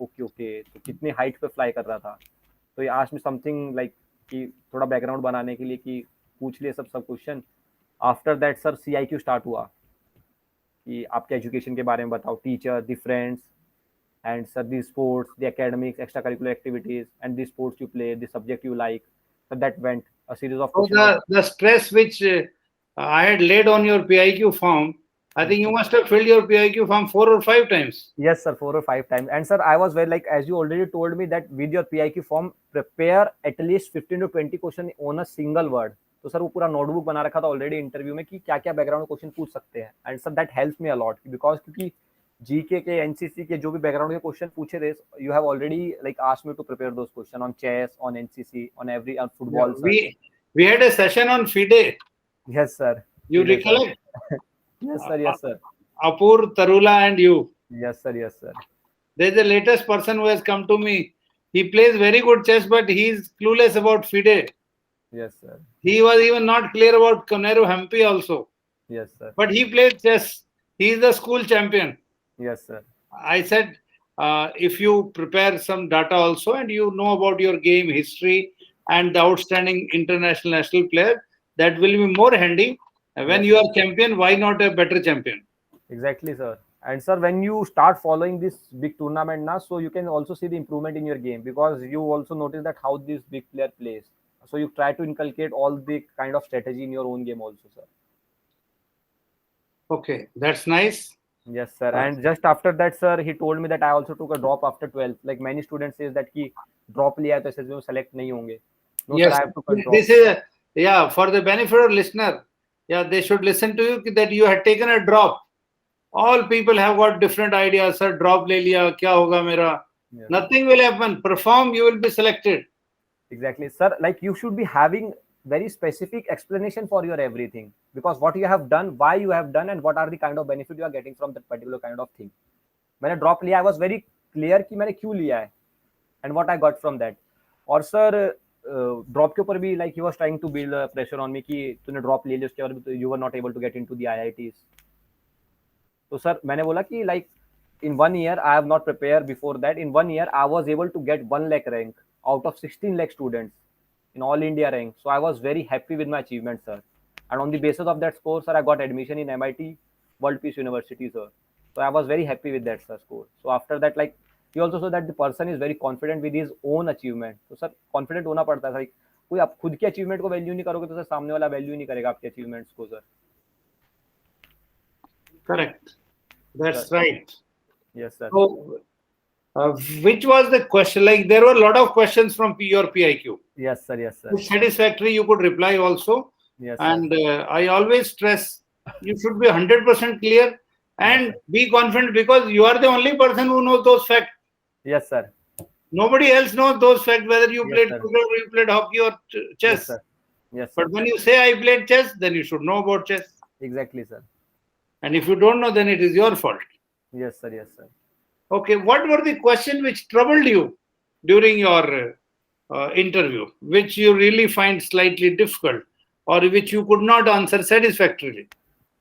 ओके तो कितनी हाइट पे फ्लाई कर रहा था? तो ये आस्क्ड मी समथिंग लाइक कि थोड़ा बैकग्राउंड बनाने के लिए कि पूछ लिए सब question. After that sir CIQ start हुआ कि आपके एजुकेशन के बारे में बताओ, teacher, the friends and sir the sports, the academics, extra curricular activities and the sports you play, the subject you like. So that went a series of So questions. the stress which I had laid on your PIQ form, I think you must have filled your PIQ form 4 or 5 times. Yes, sir, 4 or 5 times. And sir, I was very like, as you already told me that with your PIQ form, prepare at least 15 to 20 question on a single word. तो sir वो पूरा notebook बना रखा था already interview में कि क्या क्या बैकग्राउंड क्वेश्चन पूछ सकते हैं. And sir that helps me a lot because क्योंकि जीके के एनसीसी के जो भी बैकग्राउंड के क्वेश्चन पूछे थे, you have already like asked me to prepare those question on chess, on NCC, on every on football. We had a session on FIDE. Yes sir. You recollect? Yes sir. Apur, Tarula and you. Yes sir. There's the latest person who has come to me. He plays very good chess, but he's clueless about FIDE. Yes sir. He was even not clear about Koneru Hampi also. Yes sir. But he played chess. He is the school champion. Yes sir. I said, if you prepare some data also and you know about your game history and the outstanding international national player, that will be more handy. When you are champion, why not a better champion? Exactly, sir. And sir, when you start following this big tournament now, so you can also see the improvement in your game because you also notice that how this big player plays. So you try to inculcate all the kind of strategy in your own game also, sir. Okay, that's nice. Yes, sir. And just after that, sir, he told me that I also took a drop after 12. Like many students says that कि drop लिया तो SSB में select नहीं होंगे. No, yes, sir, I have to drop. this is for the benefit of listener. Yeah, they should listen to you that you had taken a drop. All people have got different ideas. Sir, drop ले लिया, क्या होगा मेरा? Yes. Nothing will happen. Perform, you will be selected. Exactly, sir. Like you should be having very specific explanation for your everything because what you have done, why you have done, and what are the kind of benefit you are getting from that particular kind of thing. मैंने drop लिया, I was very clear कि मैंने क्यों लिया है and what I got from that. और sir drop के ऊपर भी like he was trying to build pressure on me कि तूने drop ले लिया उसके बाद you were not able to get into the IITs. तो सर मैंने बोला कि like in 1 year I have not prepared before that. In 1 year I was able to get 1 lakh rank out of 16 lakh students in all India rank. So I was very happy with my achievement, sir. And on the basis of that score, sir, I got admission in MIT World Peace University, sir. So I was very happy with that, sir, score. So after that, like, he also saw that the person is very confident with his own achievement. So sir, confident होना पड़ता है, like, कोई आप खुद के achievement को value नहीं करोगे तो सर सामने वाला वैल्यू नहीं करेगा आपके अचीवमेंट्स को, sir. Correct. That's Sir. right. Yes, sir. So, which was the question? Like, there were a lot of questions from your PIQ. Yes, sir. Yes, sir. If satisfactory, you could reply also. Yes, sir. And I always stress you should be 100% clear and Yes, sir. be confident, because you are the only person who knows those facts. Yes, sir. Nobody else knows those facts, whether you Yes, played sir. cricket or you played hockey or chess. Yes, sir. Yes, sir. But when you say I played chess, then you should know about chess. Exactly, sir. And if you don't know, then it is your fault. Yes, sir. Yes, sir. Okay, what were the questions which troubled you during your interview, which you really find slightly difficult, or which you could not answer satisfactorily?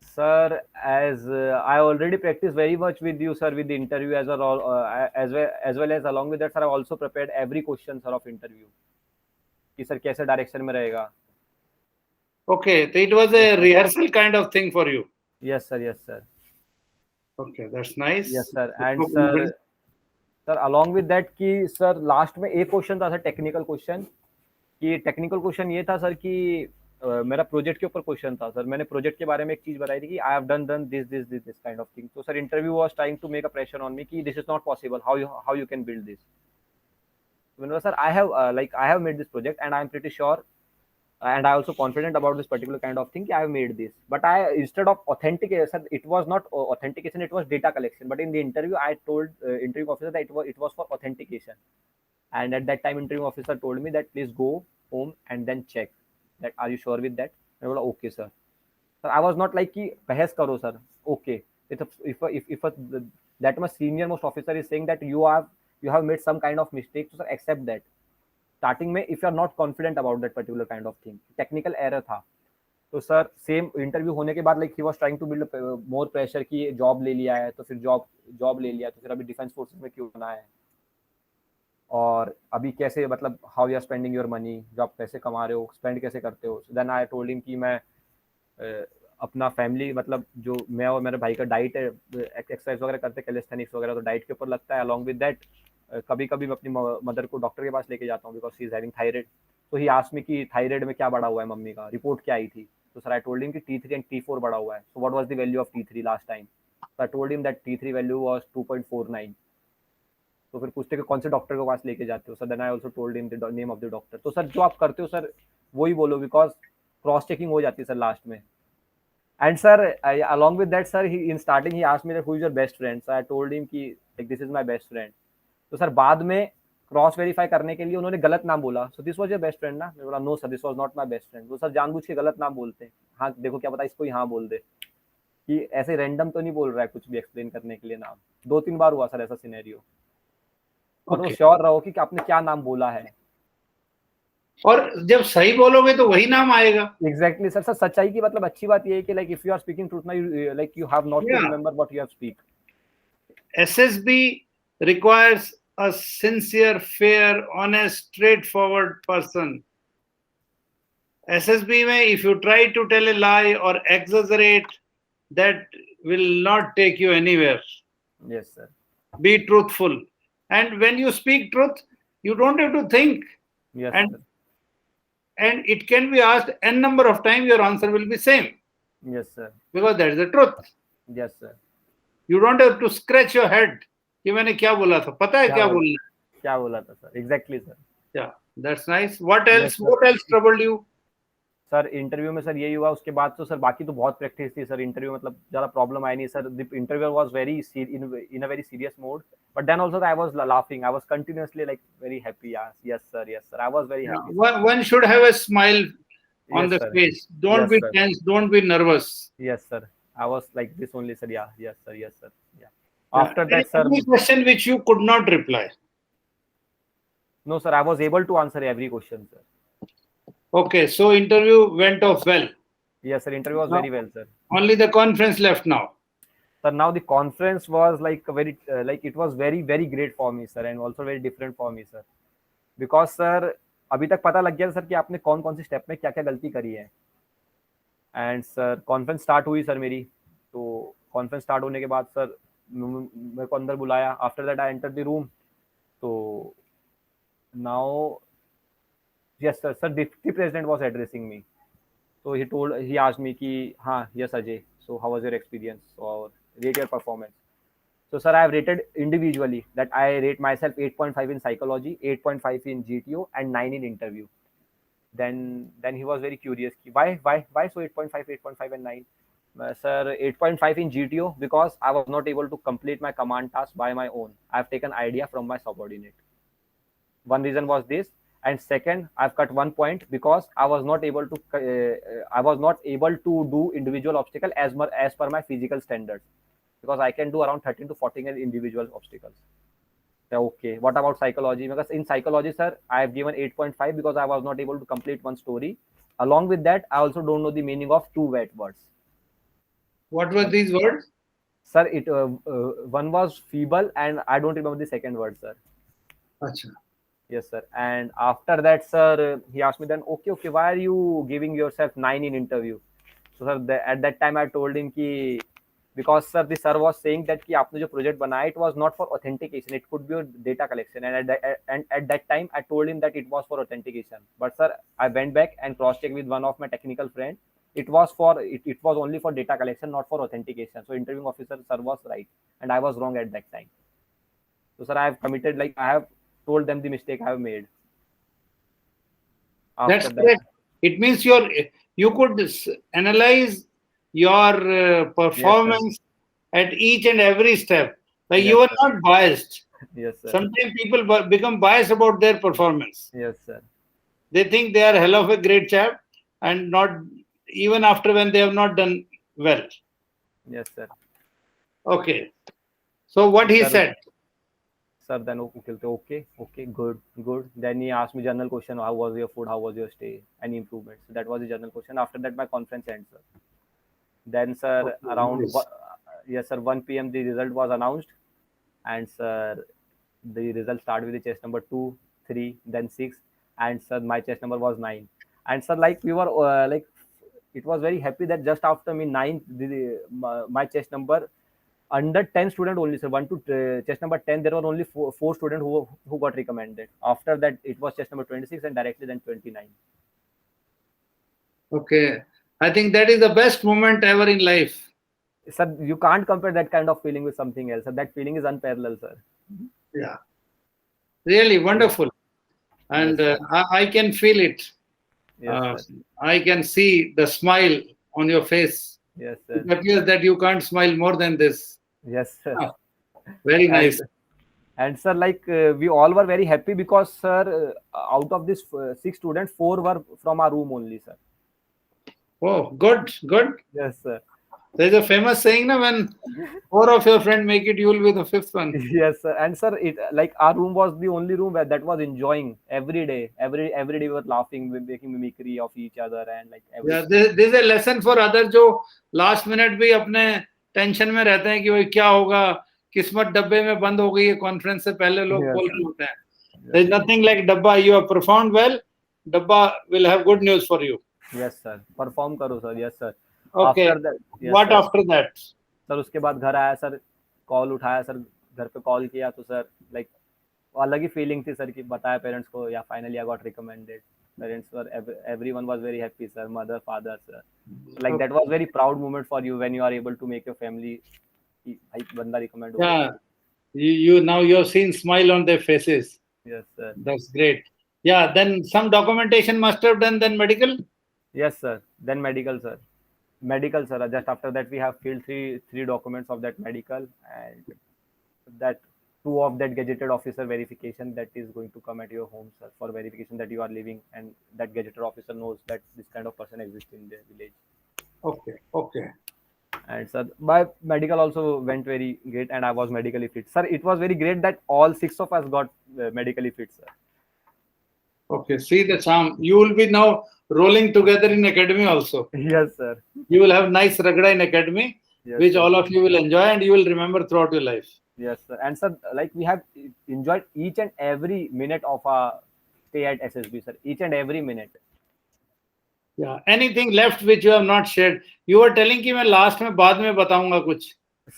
Sir, as I already practiced very much with you, sir, with the interview as well, as well as along with that, sir, I also prepared every question, sir, of interview. कि sir कैसे direction में रहेगा. Okay, so it was a rehearsal kind of thing for you. Yes, sir. Yes, sir. Okay, that's nice. Yes, sir. And sir, along with that कि sir last में एक question था sir, technical question. कि technical question ये था sir कि मेरा project के ऊपर क्वेश्चन था सर. मैंने प्रोजेक्ट के बारे में एक चीज बताई थी कि I have done this kind of thing. तो sir interview was trying to make a pressure on me कि this is not possible, how you can build this. मैंने sir I have made this project and I am pretty sure and I also confident about this particular kind of thing. I have made this, but I instead of authentication, it was not authentication, it was data collection. But in the interview, I told interview officer that it was for authentication. And at that time, interview officer told me that please go home and then check that are you sure with that. I was like, okay sir. So I was not like कि बहस करो sir. Okay. If that much senior most officer is saying that you have made some kind of mistake, so sir accept that. Starting में if you are not confident about that particular kind of thing, technical error था. तो sir same interview होने के बाद like he was trying to build more pressure कि job ले लिया है तो फिर जॉब ले लिया तो फिर अभी डिफेंस फोर्सेस में क्यों बना है, और अभी कैसे मतलब how you are spending your money, जो आप पैसे कमा रहे हो स्पेंड कैसे करते हो. देन आई टोल्ड हिम कि मैं अपना फैमिली मतलब जो मैं और मेरे भाई का डाइट है, एक्सरसाइज वगैरह करते कैलिस्थेनिक्स वगैरह, तो डाइट के ऊपर लगता है. अलॉन्ग विद दैट कभी कभी मैं अपनी मदर को डॉक्टर के पास लेके जाता हूँ because she is having thyroid. तो ही आस्क्ड मी कि थायराइड में क्या बढ़ा हुआ है मम्मी का, रिपोर्ट क्या आई थी. तो सर आई टोल्ड हिम कि T3 एंड T4 बढ़ा हुआ है. So what was the value of T3 last time. So I told him that T3 value was 2.49. तो फिर पूछते कि कौन से डॉक्टर के पास लेके जाते हो. Sir then I also told him the name of the doctor. तो सर जो आप करते हो सर वही बोलो बिकॉज क्रॉस चेकिंग हो जाती है सर लास्ट में. And sir, along with that, sir, in starting he asked me that who is your best friend. So I told him कि like this is my best friend. तो sir बाद में cross verify करने के लिए उन्होंने गलत नाम बोला. So this was your best friend ना. मैं बोला no sir, this was not my best friend. वो सर जानबूझ के गलत नाम बोलते हैं. हाँ देखो क्या पता इसको ही हाँ बोल दे कि ऐसे रैंडम तो नहीं बोल रहा है कुछ भी एक्सप्लेन करने के लिए नाम. 2-3 बार हुआ सर ऐसा सिनेरियो. और वो श्योर रहो कि आपने क्या नाम बोला है. और जब सही बोलोगे तो वही नाम आएगा. Exactly sir. सच्चाई की मतलब अच्छी बात ये है कि like if you are speaking truth ना, like you have not to remember what you have speak. SSB requires a sincere, fair, honest, straightforward person. SSB में if you try to tell a lie or exaggerate, that will not take you anywhere. Yes sir. Be truthful, and when you speak truth, you don't have to think. Yes and sir. And it can be asked n number of times, your answer will be same. Yes sir. Because that is the truth. Yes sir. You don't have to scratch your head कि मैंने क्या बोला था, पता है क्या बोला था sir. Exactly sir. Yeah, that's nice. What else? Yes, what else troubled you? Sir interview में सर यही हुआ. उसके बाद तो सर बाकी तो बहुत प्रैक्टिस थी सर. इंटरव्यू मतलब ज्यादा प्रॉब्लम आई नहीं sir. The interview was very in a very serious mode, but then also I was laughing. I was continuously like very happy. yes sir, I was very happy. One should have a smile on the face. Don't be tense, don't be nervous. Yes sir, I was like this only sir. Yes sir. After that sir, any question which you could not reply? No sir, I was able to answer every question sir. Okay, so interview went off well. Yes sir, interview was very well sir. Only the conference left now. sir, now the conference was like a very like it was very very great for me, sir, and also very different for me, sir, because sir अभी तक पता लग गया sir कि आपने कौन कौन see step में क्या क्या गलती करी है. एंड सर कॉन्फ्रेंस स्टार्ट हुई सर मेरी. तो कॉन्फ्रेंस स्टार्ट होने के बाद सर मेरे को अंदर बुलाया. After that I enter the room. तो now yes sir, sir deputy president was addressing me. So he asked me ki, yes Ajay, so how was your experience or rate your performance. So sir, I have rated individually that I rate myself 8.5 in psychology, 8.5 in GTO and 9 in interview. Then he was very curious ki why so 8.5, 8.5 and 9. Sir, 8.5 in GTO because I was not able to complete my command task by my own. I have taken idea from my subordinate. One reason was this. And second, I've cut 1 point because I was not able to do individual obstacle as per my physical standards, because I can do around 13 to 14 individual obstacles. Okay, what about psychology? Because in psychology, sir, I have given 8.5 because I was not able to complete one story. Along with that, I also don't know the meaning of two wet words. What were these words? Sir, one was feeble and I don't remember the second word, sir. Achha. Yes, sir. And after that, sir, he asked me then, okay, why are you giving yourself 9 in interview? So, sir, at that time, I told him ki, because, sir, the sir was saying that ki aapne jo project banaya, it was not for authentication. It could be your data collection. And at that time, I told him that it was for authentication. But, sir, I went back and cross-checked with one of my technical friends. It was only for data collection, not for authentication. So, interviewing officer, sir, was right. And I was wrong at that time. So, sir, I have committed, like, I have told them the mistake I have made. That's correct. It means you could analyze your performance at each and every step. Like you are not biased. Yes, sir. Sometimes people become biased about their performance. Yes, sir. They think they are hell of a great chap, and not even after when they have not done well. Yes, sir. Okay. So what he said? Sir, then okay, good. Then he asked me general question, how was your food, how was your stay, any improvements. So that was the general question. After that, my conference ends, sir. Then, sir, around 1 p.m. the result was announced, and sir, the result started with the chest number 2, 3, then 6, and sir, my chest number was 9. And sir, like we were like, it was very happy that just after me 9, my chest number. Under 10 student only, sir. 1 to chest number 10, there were only four students who got recommended. After that, it was chest number 26 and directly then 29. Okay. I think that is the best moment ever in life. Sir, you can't compare that kind of feeling with something else. Sir. That feeling is unparalleled, sir. Yeah. Really wonderful. And yes, I can feel it. Yes, I can see the smile on your face. Yes, sir. It appears that you can't smile more than this. Yes, sir. Very nice. And sir, like we all were very happy because, sir, out of this 6 students, 4 were from our room only, sir. Oh, good. Yes, sir. There's a famous saying, na, when 4 of your friends make it, you will be the 5th one. Yes, sir. And sir, it like our room was the only room that was enjoying every day. Every day we were laughing, making mimicry of each other, and like. Yeah, this is a lesson for others जो last minute भी अपने tension में रहते हैं कि भाई क्या होगा, किस्मत डब्बे में बंद हो गई है, कॉन्फ्रेंस से पहले लोग बोल रहे होते हैं. There is nothing like डब्बा. You have performed well. डब्बा will have good news for you. Yes, sir. Perform करो, sir. Yes, sir. Okay. After that, yes, what sir. After that? Sir उसके बाद घर आया, सर कॉल उठाया, sir घर पे कॉल किया तो सर लाइक अलग ही फीलिंग थी सर कि बताया पेरेंट्स को, या finally I got recommended. Parents were everyone was very happy, sir. Mother, father, sir. Like that was very proud moment for you when you are able to make your family banda recommend. Yeah, you now you have seen smile on their faces. Yes, sir. That's great. Yeah, then some documentation must have done. Then medical. Yes, sir. Then medical, sir. Just after that we have filled three documents of that medical, and that 2 of that gazetted officer verification that is going to come at your home, sir, for verification that you are living, and that gazetted officer knows that this kind of person exists in the village. Okay. And sir, my medical also went very great, and I was medically fit, sir. It was very great that all 6 of us got medically fit, sir. Okay, see the charm. You will be now rolling together in academy also. Yes, sir. You will have nice ragda in academy. Yes, which sir. all of you will enjoy and you will remember throughout your life. Yes, sir. And sir, like we have enjoyed each and every minute of our stay at SSB, sir. Each and every minute. Yeah. Anything left which you have not shared? You were telling कि मैं last में बाद में बताऊंगा कुछ.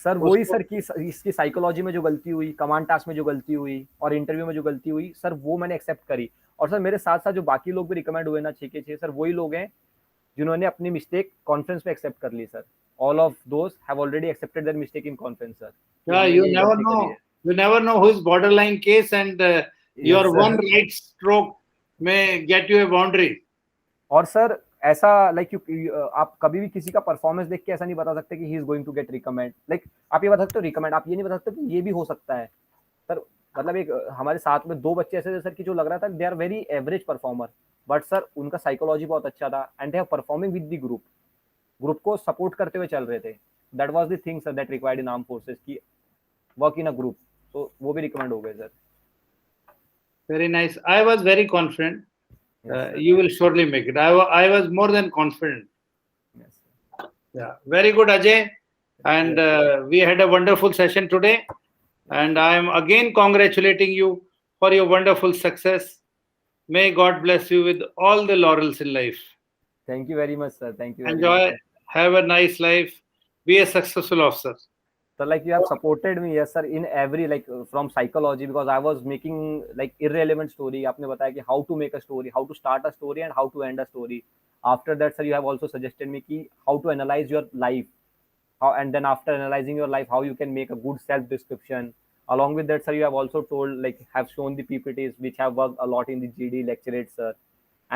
Sir वही उसको sir कि इसकी साइकोलॉजी में जो गलती हुई, कमांड टास्क में जो गलती हुई और इंटरव्यू में जो गलती हुई, सर वो मैंने एक्सेप्ट करी. और सर मेरे साथ साथ जो बाकी लोग भी रिकमेंड हुए ना 6 के 6, सर वही लोग हैं जिन्होंने अपनी मिस्टेक कॉन्फ्रेंस में एक्सेप्ट कर ली sir. All of those have already accepted their mistake in conference sir. Yeah, you never know. You never know who is borderline case, and your Yes, one sir. right stroke may get you a boundary. और sir ऐसा like आप कभी भी किसी का performance देख के ऐसा नहीं बता सकते कि he is going to get recommend. Like आप ये बता सकते हो रिकमेंड, आप ये नहीं बता सकते कि ये भी हो सकता है सर. मतलब एक हमारे साथ में 2 बच्चे ऐसे थे सर कि जो लग रहा था they are very average performer, but sir उनका साइकोलॉजी बहुत अच्छा था and they are performing with the group. Group को सपोर्ट करते हुए चल रहे थे. That was the thing sir that required in arm forces की वर्क इन अ ग्रुप. तो वो भी रिकमेंड हो गए sir. Very nice. I was very confident. Yes, sir. You will surely make it. I was more than confident. Yes, sir. Yeah, very good, Ajay. And we had a wonderful session today. And I am again congratulating you for your wonderful success. May God bless you with all the laurels in life. Thank you very much, sir. Thank you very Enjoy. much, sir. Have a nice life. Be a successful officer. So like you have supported me, yes sir, in every like from psychology, because I was making like irrelevant story. आपने बताया कि how to make a story, how to start a story and how to end a story. After that, sir, you have also suggested me कि how to analyze your life, how, and then after analyzing your life, how you can make a good self description. Along with that, sir, you have also told like have shown the PPTs which have worked a lot in the GD lecturate, sir.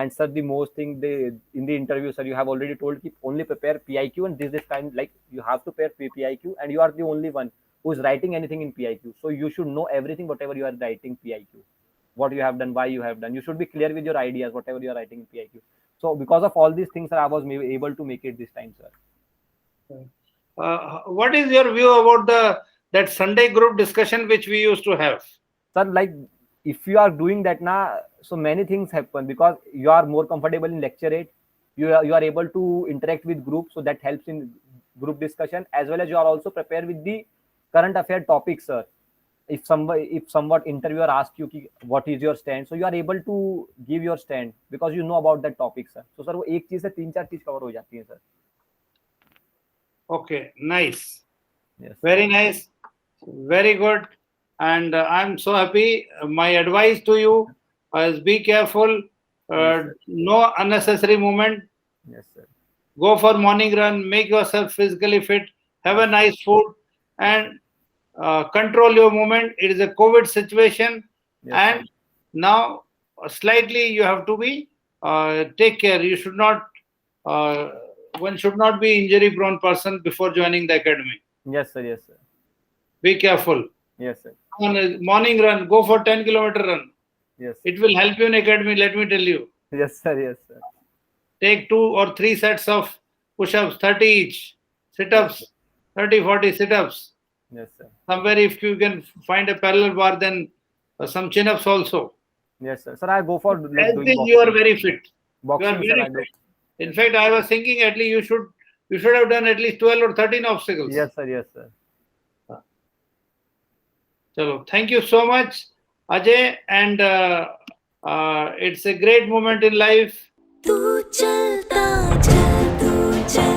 And sir, the most thing they in the interview, sir, you have already told keep only prepare PIQ and this kind like you have to prepare PIQ and you are the only one who is writing anything in PIQ. So you should know everything whatever you are writing PIQ, what you have done, why you have done. You should be clear with your ideas whatever you are writing in PIQ. So because of all these things, sir, I was able to make it this time, sir. What is your view about that Sunday group discussion which we used to have? Sir, like if you are doing that now, so many things happen because you are more comfortable in lecturate. You are able to interact with groups, so that helps in group discussion, as well as you are also prepared with the current affair topics, sir. If somewhat interviewer asks you ki, what is your stand, so you are able to give your stand because you know about that topic, sir. So sir, वो एक चीज से 3-4 चीज cover हो जाती है, sir. Okay, nice. Yes. Very nice. Very good. And I'm so happy. My advice to you is be careful. Yes, No unnecessary movement. Yes, sir. Go for morning run. Make yourself physically fit. Have a nice food and control your movement. It is a COVID situation, Yes, and sir. now slightly you have to be take care. You should not. One should not be injury-prone person before joining the academy. Yes, sir. Yes, sir. Be careful. Yes, sir. On a morning run, go for 10-kilometer run. Yes. It will help you in academy, let me tell you. Yes, sir. Yes, sir. Take 2 or 3 sets of push-ups, 30 each. Sit-ups, 30, 40 sit-ups. Yes, sir. Somewhere if you can find a parallel bar, then some chin-ups also. Yes, sir. Sir, I go for like I doing think you are boxing. very fit. Boxing, You are sir, very I do. fit. In fact, I was thinking at least you should have done at least 12 or 13 obstacles. Yes, sir. Yes, sir. Chalo, thank you so much, Ajay, and it's a great moment in life. तू चलता चल तू चल